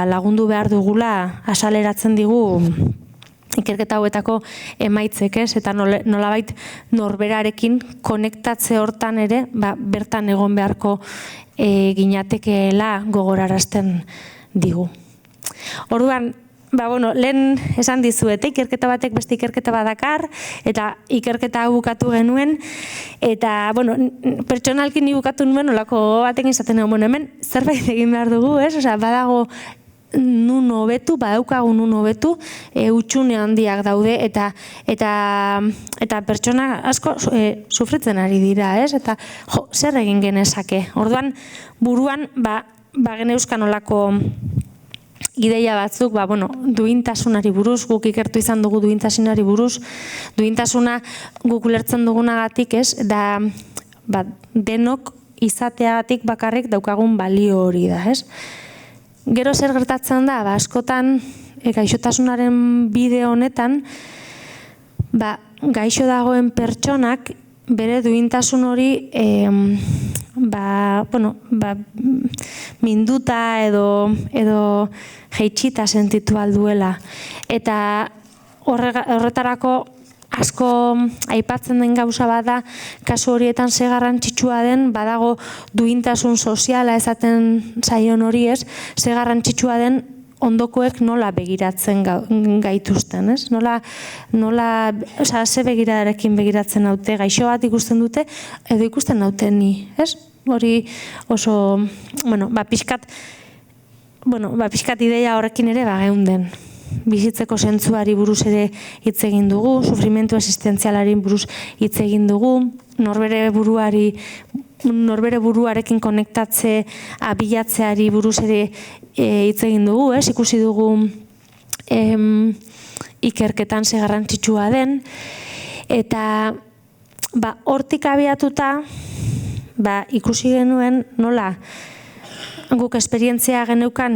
lagundu behar dugula asaleratzen digu ikerketa hauetako emaitzek, eta nolabait norberarekin konektatze hortan ere, bertan egon beharko ginatekeela gogorarazten digu. Orduan, lehen esan dizuet, ikerketa batek beste ikerketa badakar, eta ikerketa hau bukatu genuen, eta, pertsonalki ni bukatu nuen, olako batek izaten hemen, zerbait egin behar dugu, badago nun hobetu, badaukagu nun hobetu, utxune handiak daude, eta pertsona asko sufritzen ari dira, eta zer egin genezake. Orduan, buruan, geneuzkan olako ideia batzuk, duintasunari buruz, guk ikertu izan dugu duintasunari buruz, duintasuna guk ulertzen dugunagatik, da denok izateagatik bakarrik daukagun balio hori da, ez? Gero zer gertatzen da, askotan gaixotasunaren bide honetan, gaixo dagoen pertsonak bere duintasun hori minduta edo jeitsita sentitu alduela. Eta horretarako asko aipatzen den gauza bada, kasu horietan ze garrantzitsua den, badago duintasun soziala esaten zaion hori ez, ze garrantzitsua den ondokoek nola begiratzen gaituzten, ez? Ze begirarekin begiratzen haute, gaixo bat ikusten dute, edo ikusten haute ni, ez? Hori oso, pixkat ideia horrekin ere geunden. Bizitzeko zentzuari buruz ere hitz egin dugu, sufrimentu existentzialari buruz hitz egin dugu, norbere buruarekin konektatze abilatzeari buruz ere hitz egin dugu, ikusi dugu ikerketan ze garrantzitsua den, eta hortik abiatuta ikusi genuen nola guk esperientzia geneukan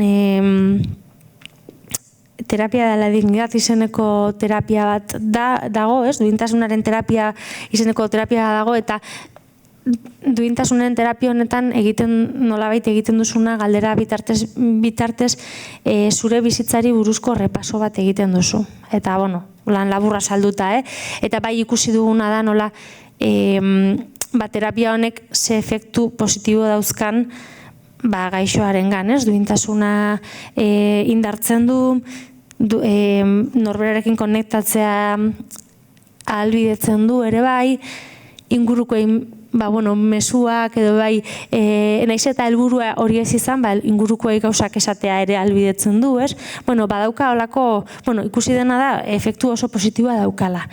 terapia de la dignidad izeneko terapia bat dago, duintasunaren terapia izeneko terapia dago, eta duintasunen terapia honetan nolabait egiten duzuna galdera bitartez zure bizitzari buruzko repaso bat egiten duzu. Eta, lan laburra salduta, eta bai ikusi duguna da nola terapia honek ze efektu positibo dauzkan gaixoarengan, duintasuna indartzen du, norberarekin konektatzea ahalbidetzen du ere bai, inguruko mezuak edo bai, naiz eta helburua hori ez izan, ingurukoei gauzak esatea ere ahalbidetzen du, ez? Badauka holako, ikusi dena da, efektu oso positiboa daukala.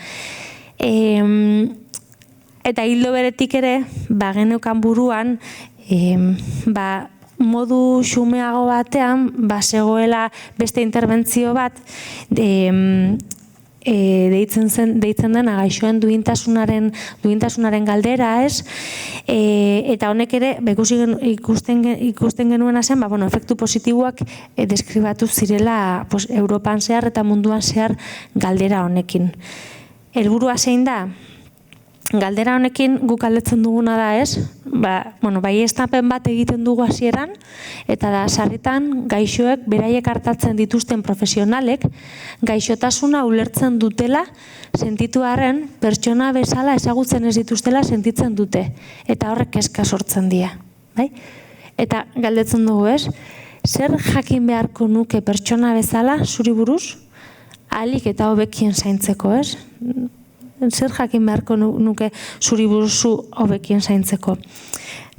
Eta hildo beretik ere, geneukan buruan, modu xumeago batean, zegoela beste interbentzio bat, deitzen dena gaixoen duintasunaren galdera, ez? Eta honek ere, ikusten genuena zen, efektu positiboak deskribatu zirela Europan zehar eta munduan zehar galdera honekin. Helburua zein da? Galdera honekin guk galdetzen duguna da, ez? Baieztapen bat egiten dugu hasieran, eta da sarritan gaixoek beraiek hartatzen dituzten profesionalek gaixotasuna ulertzen dutela sentitu arren pertsona bezala ezagutzen ez dituztela sentitzen dute. Eta horrek kezka sortzen dira. Eta galdetzen dugu, ez? Zer jakin beharko nuke pertsona bezala zuri buruz ahalik eta hobekien zaintzeko, ez? Zer jakin beharko nuke zuri buruzu hobekien zaintzeko.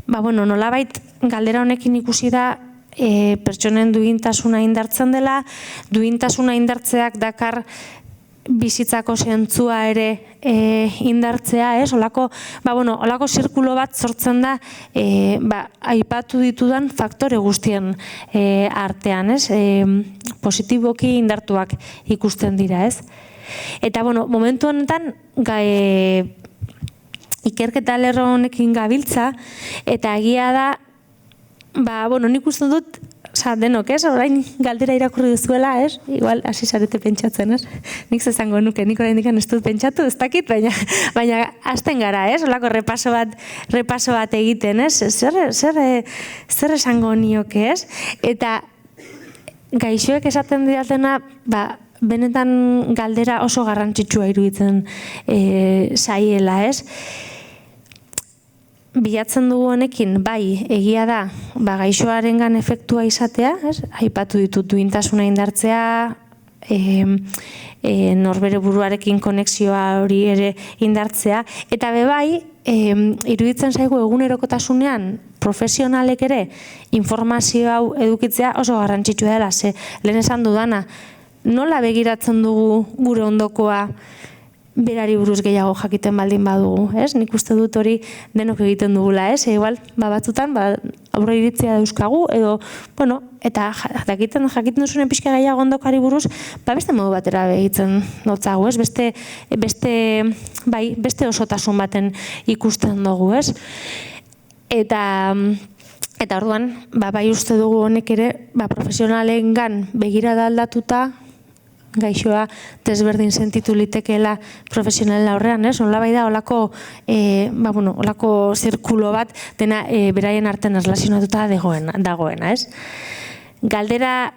Nolabait galdera honekin ikusi da pertsonen duintasuna indartzen dela, duintasuna indartzeak dakar bizitzako zentzua ere indartzea, ez? Olako zirkulo bat sortzen da aipatu ditudan faktore guztien artean, ez? Positiboki indartuak ikusten dira, ez? Eta, momentu honetan, ikerketa lerro honekin gabiltza, eta egia da, nik uste dut, denok, ez? Orain galdera irakurri duzuela, ez? Igual, hasi zarete pentsatzen, ez? Nik zezango nuke, nik orain dikan ez dut pentsatu, ez dakit, baina hasten gara, ez? Olako repaso bat egiten, ez? Zer esango nioke, ez? Eta gaixoek esaten didatena, benetan galdera oso garrantzitsua iruditzen zaiela, ez? Bilatzen dugu honekin, egia da, gaixoarengan efektua izatea, ez? Aipatu ditut duintasuna indartzea, norbere buruarekin konexioa hori ere indartzea, eta iruditzen zaigu egunerokotasunean profesionalek ere informazio hau edukitzea oso garrantzitsua dela, lehen esan dudana, nola begiratzen dugu gure ondokoa berari buruz gehiago jakiten baldin badugu, ez? Nik uste dut hori denok egiten dugula, ez? Igual, batzutan, aurre iritzia dauzkagu, edo, bueno, eta jakiten duzunen pixka gehiago ondokari buruz, beste modu batera egiten dutzagu, ez? Beste osotasun baten ikusten dugu, ez? Eta orduan, bai uste dugu honek ere, profesionalengan begirada aldatuta, gaixoa desberdin sentitu litekeela profesionalen aurrean, ez? Nolabait da, olako zirkulo bat dena beraien artean erlazionatuta dagoena, ez? Galdera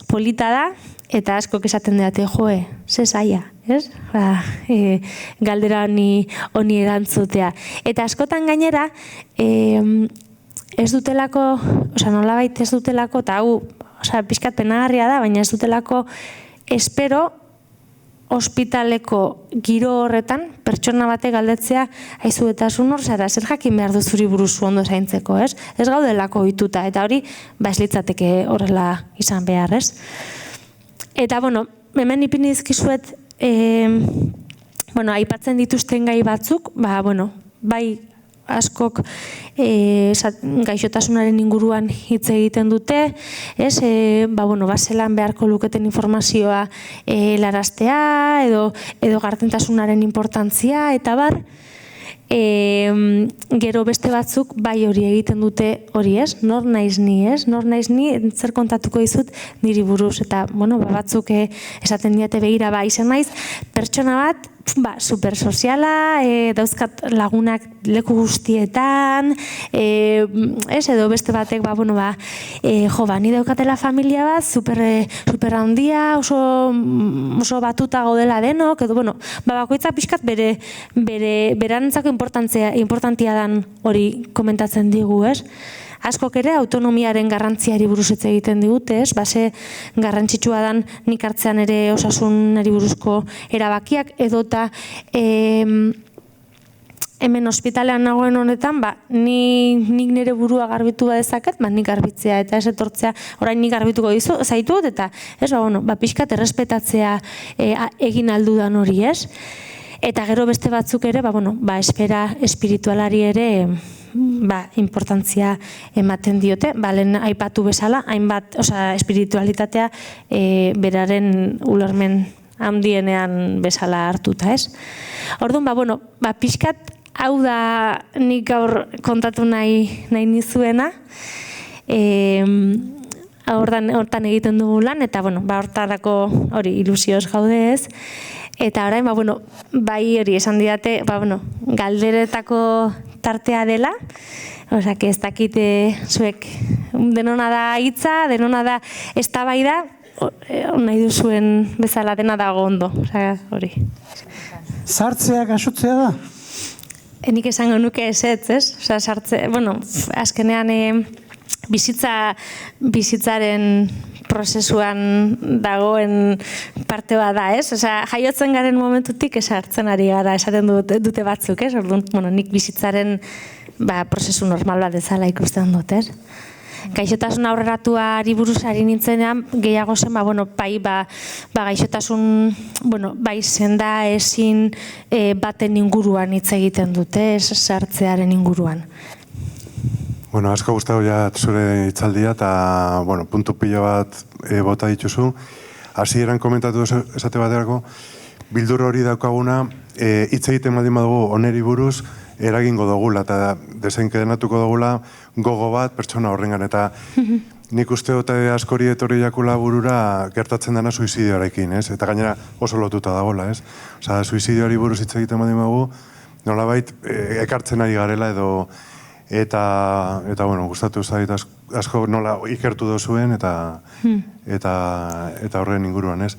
polita da, eta askok esaten didate, ze zaila, ez? Galdera honi erantzutea. Eta askotan gainera, ez dutelako, nolabait ez dutelako, eta hau, pixkat penagarria da, baina ez dutelako espero ospitaleko giro horretan pertsona bate galdetzea aizu eta hor zara, zer jakin behar duzuri buruz ondo zaintzeko, ez? Ez gaudelako ohituta, eta hori ez litzateke horrela izan behar, ez? Eta, hemen ipini dizkizuet, aipatzen dituzten gai batzuk, bai askok gaixotasunaren inguruan hitz egiten dute, zelan beharko luketen informazioa helaraztea, edo gardentasunaren inportantzia, eta bar, gero beste batzuk bai hori egiten dute hori, ez? Nor naiz ni, ez? Nor naiz ni, zer kontatuko dizut niri buruz, eta batzuk esaten diate begira izan naiz, pertsona bat, super soziala, dauzkat lagunak leku guztietan, edo beste batek, ni daukatela familia bat, super handia, oso batuta gaudela denok, edo, bakoitzak pixkat berantzako importantia dan hori komentatzen digu, ez? Askok ere autonomiaren garrantziari buruz hitz egiten digute, ez? Base garrantzitsua dan nik hartzean ere osasunari buruzko erabakiak, edota hemen ospitalean nagoen honetan, nik nire burua garbitu badezaket, nik garbitzea eta ez etortzea, orain nik garbituko zaitut, eta pixkat errespetatzea egin aldudan hori, ez? Eta gero beste batzuk ere, esfera espiritualari ere importantzia ematen diote, lehen aipatu bezala, hainbat, espiritualitatea beraren ulermen handienean bezala hartuta, ez? Orduan, pixkat, hau da nik gaur kontatu nahi nizuena, hortan egiten dugu lan, eta hortarako hori ilusioz gaude ez, eta orain, bai hori esan didate, galderetako tartea dela, que ez dakite zuek denona da hitza, denona da eztabaida, nahi duzuen bezala dena dago ondo, hori. Sartzea gaixotzea da? Nik esango nuke ezetz, ez? Azkenean bizitzaren prozesuan dagoen parte bat da, ez? Jaiotzen garen momentutik esartzen ari gara, esaten dute batzuk, ez? Orduan, nik bizitzaren prozesu normal bat ezala ikusten dut, ez? Gaixotasun aurreratuari buruzari nintzenean, gehiago zen, gaixotasun, bai senda ezin baten inguruan hitz egiten dute, ez sartzearen inguruan. Asko gustatu zure hitzaldia eta puntu pila bat bota dituzu. Hasieran komentatu esate baterako, bildur hori daukaguna, hitz egiten baldin badugu oneri buruz, eragingo dugula eta desenkadenatuko dugula gogo bat pertsona horrengan. Eta nik uste dut askori etorri jakula burura gertatzen dena suizidioarekin, ez? Eta gainera oso lotuta dagoela, ez? Suizidioari buruz hitz egiten baldin badugu, nolabait ekartzen ari garela edo eta gustatu zait asko nola ikertu dozuen eta horren inguruan, ez?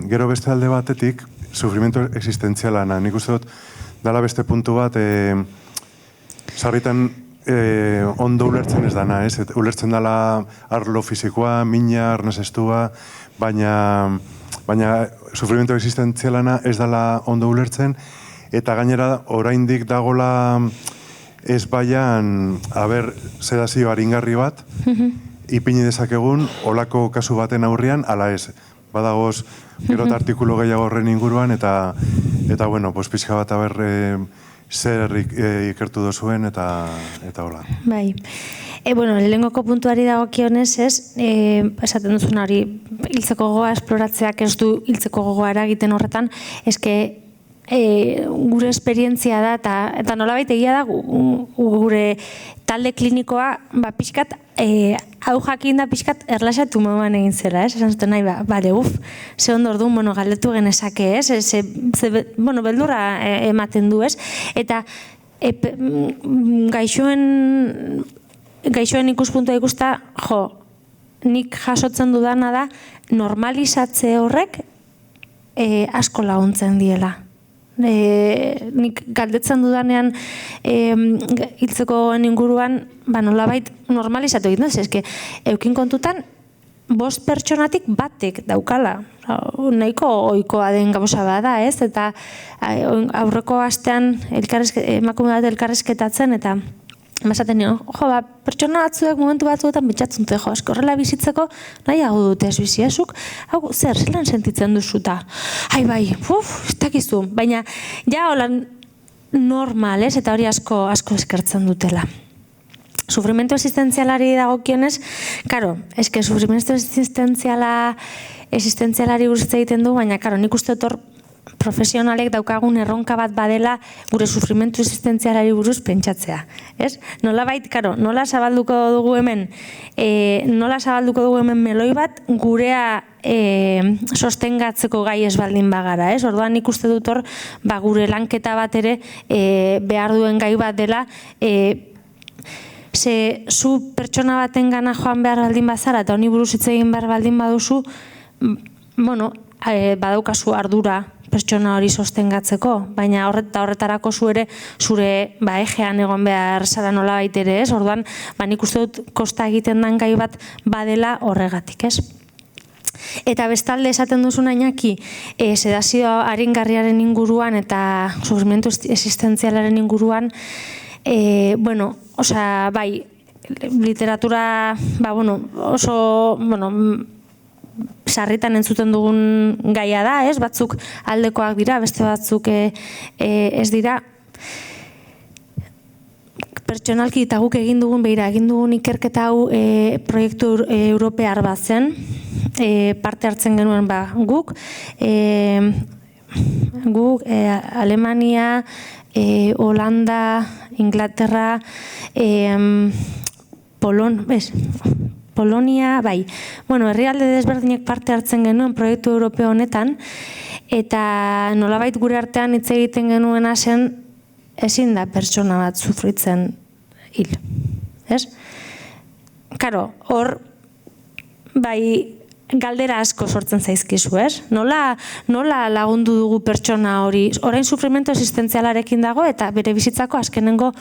Gero beste alde batetik, sufrimento existentziala, nik uste dut dala beste puntu bat sarritan ondo ulertzen ez dana, ez? Ulertzen dala arlo fizikoa, mina, arnazestua, baina sufrimento existentzialana ez dala ondo ulertzen, eta gainera oraindik dagola ez baian sedazio aringarri bat, ipini dezakegun olako kasu baten aurrian, ala ez. badagoz gero eta artikulu gehiago horren inguruan, eta bueno, pixka bat aber zer ikertu dozuen, eta hola. Bai. Bueno, lehengoko puntuari dagokionez esaten duzuna hori, hiltzeko gogoa esploratzeak ez du hiltzeko gogoa eragiten horretan, eske gure esperientzia da, eta nolabait egia da gure talde klinikoa pixkat, hau jakin da pixkat erlaxatu moduan egin zela, esan zuten nahi, bale, ze ondo orduan, galdetu genezake, beldurra ematen du, eta gaixoen ikuspuntua ikusta, nik jasotzen dudana da, normalizatze horrek asko laguntzen diela. Nik galdetzen dudanean hiltzekoen inguruan nolabait normalizatu egiten duz, eske eukin kontutan 5 pertsonatik batek daukala, nahiko ohikoa den gauza bada, ez? Eta aurreko astean emakume bat elkarrizketatzen eta esaten nion, pertsona batzuek momentu batzuetan bitxatzen dute, esko horrela bizitzeko nahiago dute ez biziazuk, hau zer, zelan sentitzen duzuta? Bai, ez dakizu, baina ja holan normal, ez? Eta hori asko eskertzen dutela. Sufrimento existentzialari dagokionez, karo, eske sufrimento existentzialari buruz egiten du, baina karo, nik uste dut profesionalek daukagun erronka bat badela gure sufrimentu existentzialari buruz pentsatzea, ez? Nolabait, karo, nola zabalduko dugu hemen meloi bat gurea sostengatzeko gai ez baldin bagara, ez? Orduan nik uste dut hor, gure lanketa bat ere behar duen gai bat dela, ze zu pertsona baten gana joan behar baldin bazara eta honi buruz hitz egin behar baldin baduzu, badaukazu ardura pertsona hori sostengatzeko, baina horretarako zure ejean egon behar zara nolabait ere, ez? Orduan, nik uste dut kosta egiten den gai bat badela horregatik, ez? Eta bestalde esaten duzun Iñaki, sedazio aringarriaren inguruan eta sufrimentu existentzialaren inguruan, bai, literatura, oso, sarritan entzuten dugun gaia da, ez? Batzuk aldekoak dira, beste batzuk ez dira. Pertsonalki eta guk egin dugun ikerketa hau proiektu europear bat zen, parte hartzen genuen guk, Alemania, Holanda, Inglaterra, Polonia, bai. Herrialde desberdinek parte hartzen genuen proiektu europeo honetan, eta nolabait gure artean hitz egiten genuena zen ezin da pertsona bat sufritzen hil. Ez? Karo, hor, bai, galdera asko sortzen zaizkizu, ez? Nola lagundu dugu pertsona hori? Orain sufrimento existentzialarekin dago eta bere bizitzako azkenengo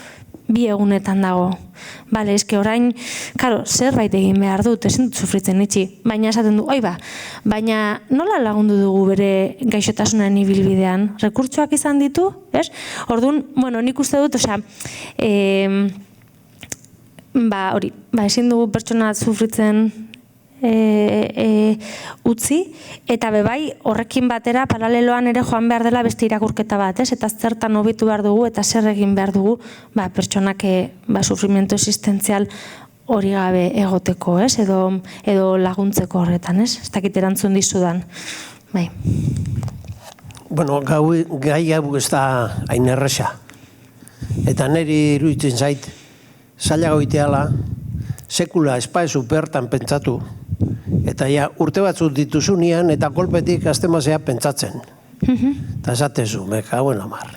2 egunetan dago. Bale, eske orain, karo, zerbait egin behar dut, ezin dut sufritzen itxi. Baina esaten du, baina nola lagundu dugu bere gaixotasunen ibilbidean? Rekurtsoak izan ditu, ez? Orduan, nik uste dut, ezin dugu pertsona bat sufritzen utzi, eta bebai horrekin batera paraleloan ere joan behar dela beste irakurketa bat, ez? Eta zertan hobetu behar dugu eta zer egin behar dugu pertsonak sufrimento existentzial hori gabe egoteko, ez? Edo laguntzeko horretan, ez? Ez dakit erantzun dizudan. Bai. Gai hau ez da hain erresa. Eta niri iruditzen zait, zaila goiteala, sekula espaezu bertan pentsatu, eta urte batzuk dituzunean eta kolpetik aztemazea pentsatzen. Eta esatezu, mekauen amar.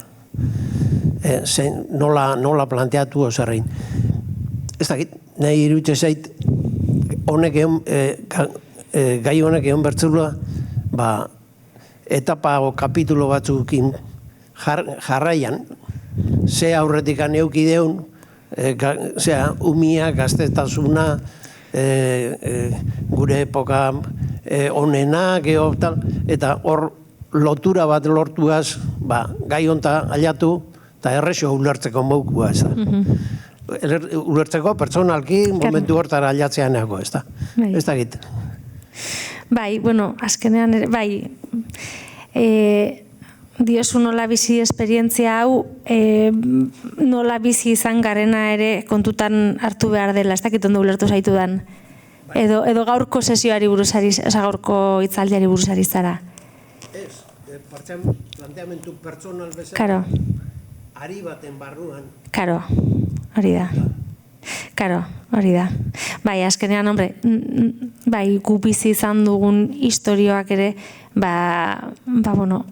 Nola planteatu ozerrein. Ez dakit, nahi iruditzen zait, gai honek egon bertzula, etapa o kapitulo batzukin jarraian, ze aurretik aneukideun, umia, gaztetasuna, gure epoka onena, eta hor lotura bat lortuaz, gai honta aliatu, eta errexo ulertzeko moukua, ez da. Ulertzeko pertsonalki momentu hortara aliatzean nago, ez da. Ez da git. Bai, bueno, azkenean, bai, diozu nola bizi esperientzia hau, nola bizi izan garena ere kontutan hartu behar dela, ez dakit ondo ulertu zaitudan. Edo gaurko sesioari buruzari, gaurko hitzaldiari buruzari zara. Ez, planteamentu pertsonal bezala, Karo, ari baten barruan. karo, hori da. Karo, hori da. Bai, azkenean, hombre, bai, gu bizi izan dugun historioak ere, bueno,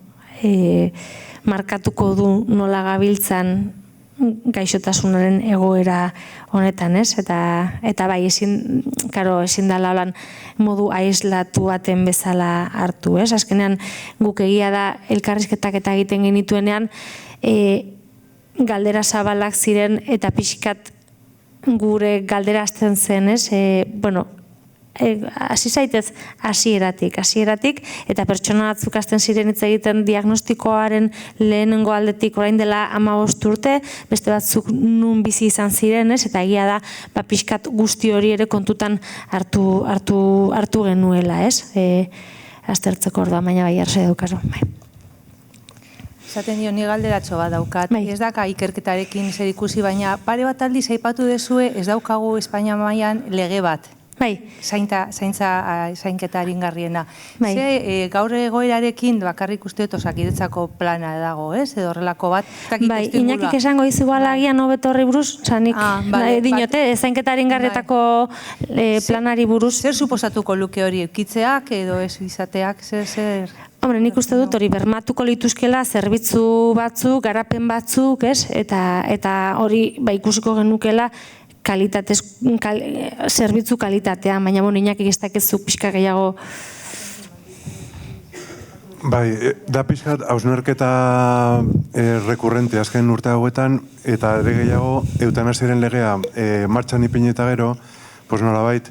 markatuko du nola gabiltzan gaixotasunaren egoera honetan, ez? Eta bai, ezin dela holan modu aislatu baten bezala hartu, ez? Azkenean, guk egia da elkarrizketak eta egiten genituenean, galdera zabalak ziren eta pixkat gure galdera hasten zen, ez? Bueno, hasi zaitez hasieratik, eta pertsona batzuk hasten ziren hitz egiten diagnostikoaren lehenengo aldetik orain dela 15 urte, beste batzuk nun bizi izan ziren, ez? Eta egia da, pixkat guzti hori ere kontutan hartu genuela, ez? Aztertzeko orduan, baina bai, arse daukazu, bai. Esaten dio, ni galderatxo bat daukat. Bai. Ez daka ikerketarekin zer ikusi, baina pare bat aldiz aipatu dezue ez daukagu Espainia mailan lege bat. Bai. Zainketa aringarriena. Bai. Ze gaur egoerarekin bakarrik uste dut Osakidetzako plana dago, ez? Edo horrelako bat. Bai, Iñakik esango dizu balagian hobeto horri buruz, zanik dinote, zainketa aringarrietako planari buruz. Zer suposatuko luke hori eukitzeak edo ez izateak, zer? Hombre, nik uste dut hori bermatuko lituzkela zerbitzu batzuk, garapen batzuk, ez? Eta hori ikusiko genukela zerbitzu kalitatea, baina Iñakik ez dakizu pixka gehiago. Bai, da pixkat hausnarketa rekurrente azken urte hauetan, eta ere gehiago eutanasiaren legea martxan ipini eta gero, pues nolabait,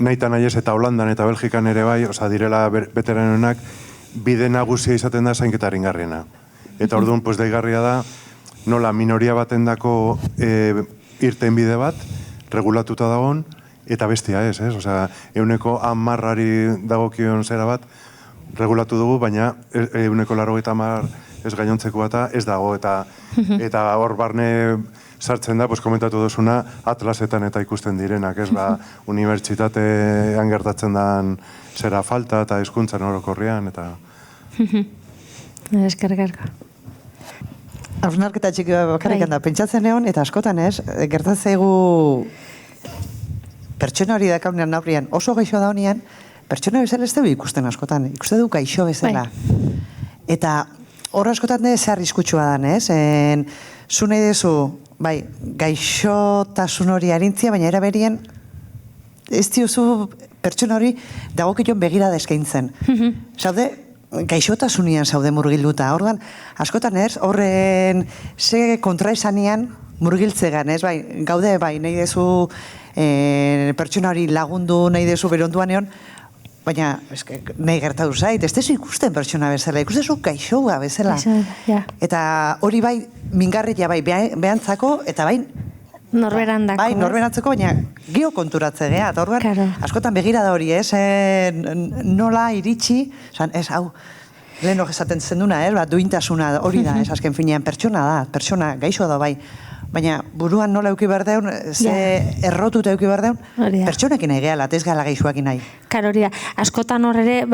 nahitan nahiez eta Holandan eta Belgikan ere bai, oza, direla veteranoenak, bide nagusia izaten da zainketa aringarriena. Eta orduan, pues daigarria da, nola minoria baten dako irten bide bat, regulatuta dagoen, eta bestia ez, ez? Osea, 110 dagokion zera bat, regulatu dugu, baina 190 ez gainontzeko bata ez dago, eta hor barne sartzen da, pues komentatu duzuna, atlasetan eta ikusten direnak, ez? Unibertsitatean gertatzen den zera falta eta hizkuntzan orokorrean, eta... Eskerrik asko. Hausnarketa txiki bakarrik da, pentsatzen egon, eta askotan ez, gertatzeigu pertsona hori dakaunean aurrian oso gaixo da honean, pertsona bezala ez dugu ikusten askotan, ikusten du gaixo bezala. Eta hor askotan ez arriskutsua da, ez? Zu nahi dezu, bai, gaixotasun hori arintzia, baina eraberien ez diozu pertsona hori dagokion begirada eskaintzen. Zaude, gaixotasunean zaude murgilduta. Orduan, askotan ez, horren ze kontraesanean murgiltzegan, ez? Bai, gaude, bai, nahi dezu pertsona hori lagundu, nahi dezu beronduan egon, baina nahi gertatu zait, ez dezu ikusten pertsona bezala, ikustezu gaixoa bezala. Eta hori bai, mingarria bai, behantzako, eta bai, norberandako. Bai, norberantzeko, baina gio konturatze geha. Eta orduan, askotan begirada hori, ez? Nola iritsi, ez, hau, lehen hori esaten zenduna, duintasuna hori da, ez azken finean, pertsona da, pertsona gaixoa da bai. Baina buruan nola euki behar deun, ze errotuta euki behar deun, pertsonekin nahi gehala, ez gala gaixoakin nahi. Karo, hori da, askotan hor ere,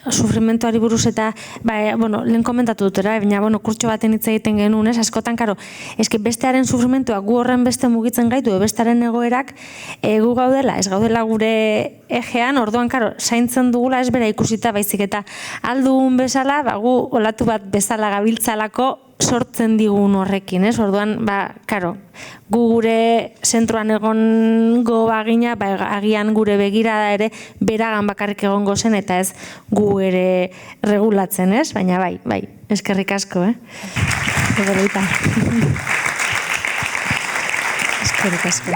sufrimentoari buruz eta, bueno, lehen komentatu dut, baina, bueno, kurtso baten hitz egiten genuen, ez, askotan, karo, eski bestearen sufrimentoa gu horren beste mugitzen gaitu, bestearen egoerak, gu gaudela, ez gaudela gure egean, orduan, karo, zaintzen dugula ez bera ikusita baizik, eta aldugun bezala, gu olatu bat bezala gabiltzalako, sortzen digun horrekin, ez? Orduan, karo, gu gure zentroan egongo bagina, agian gure begirada ere beragan bakarrik egongo zen, eta ez gu ere regulatzen, ez? Baina bai, eskerrik asko, Egoreita. Eskerrik asko.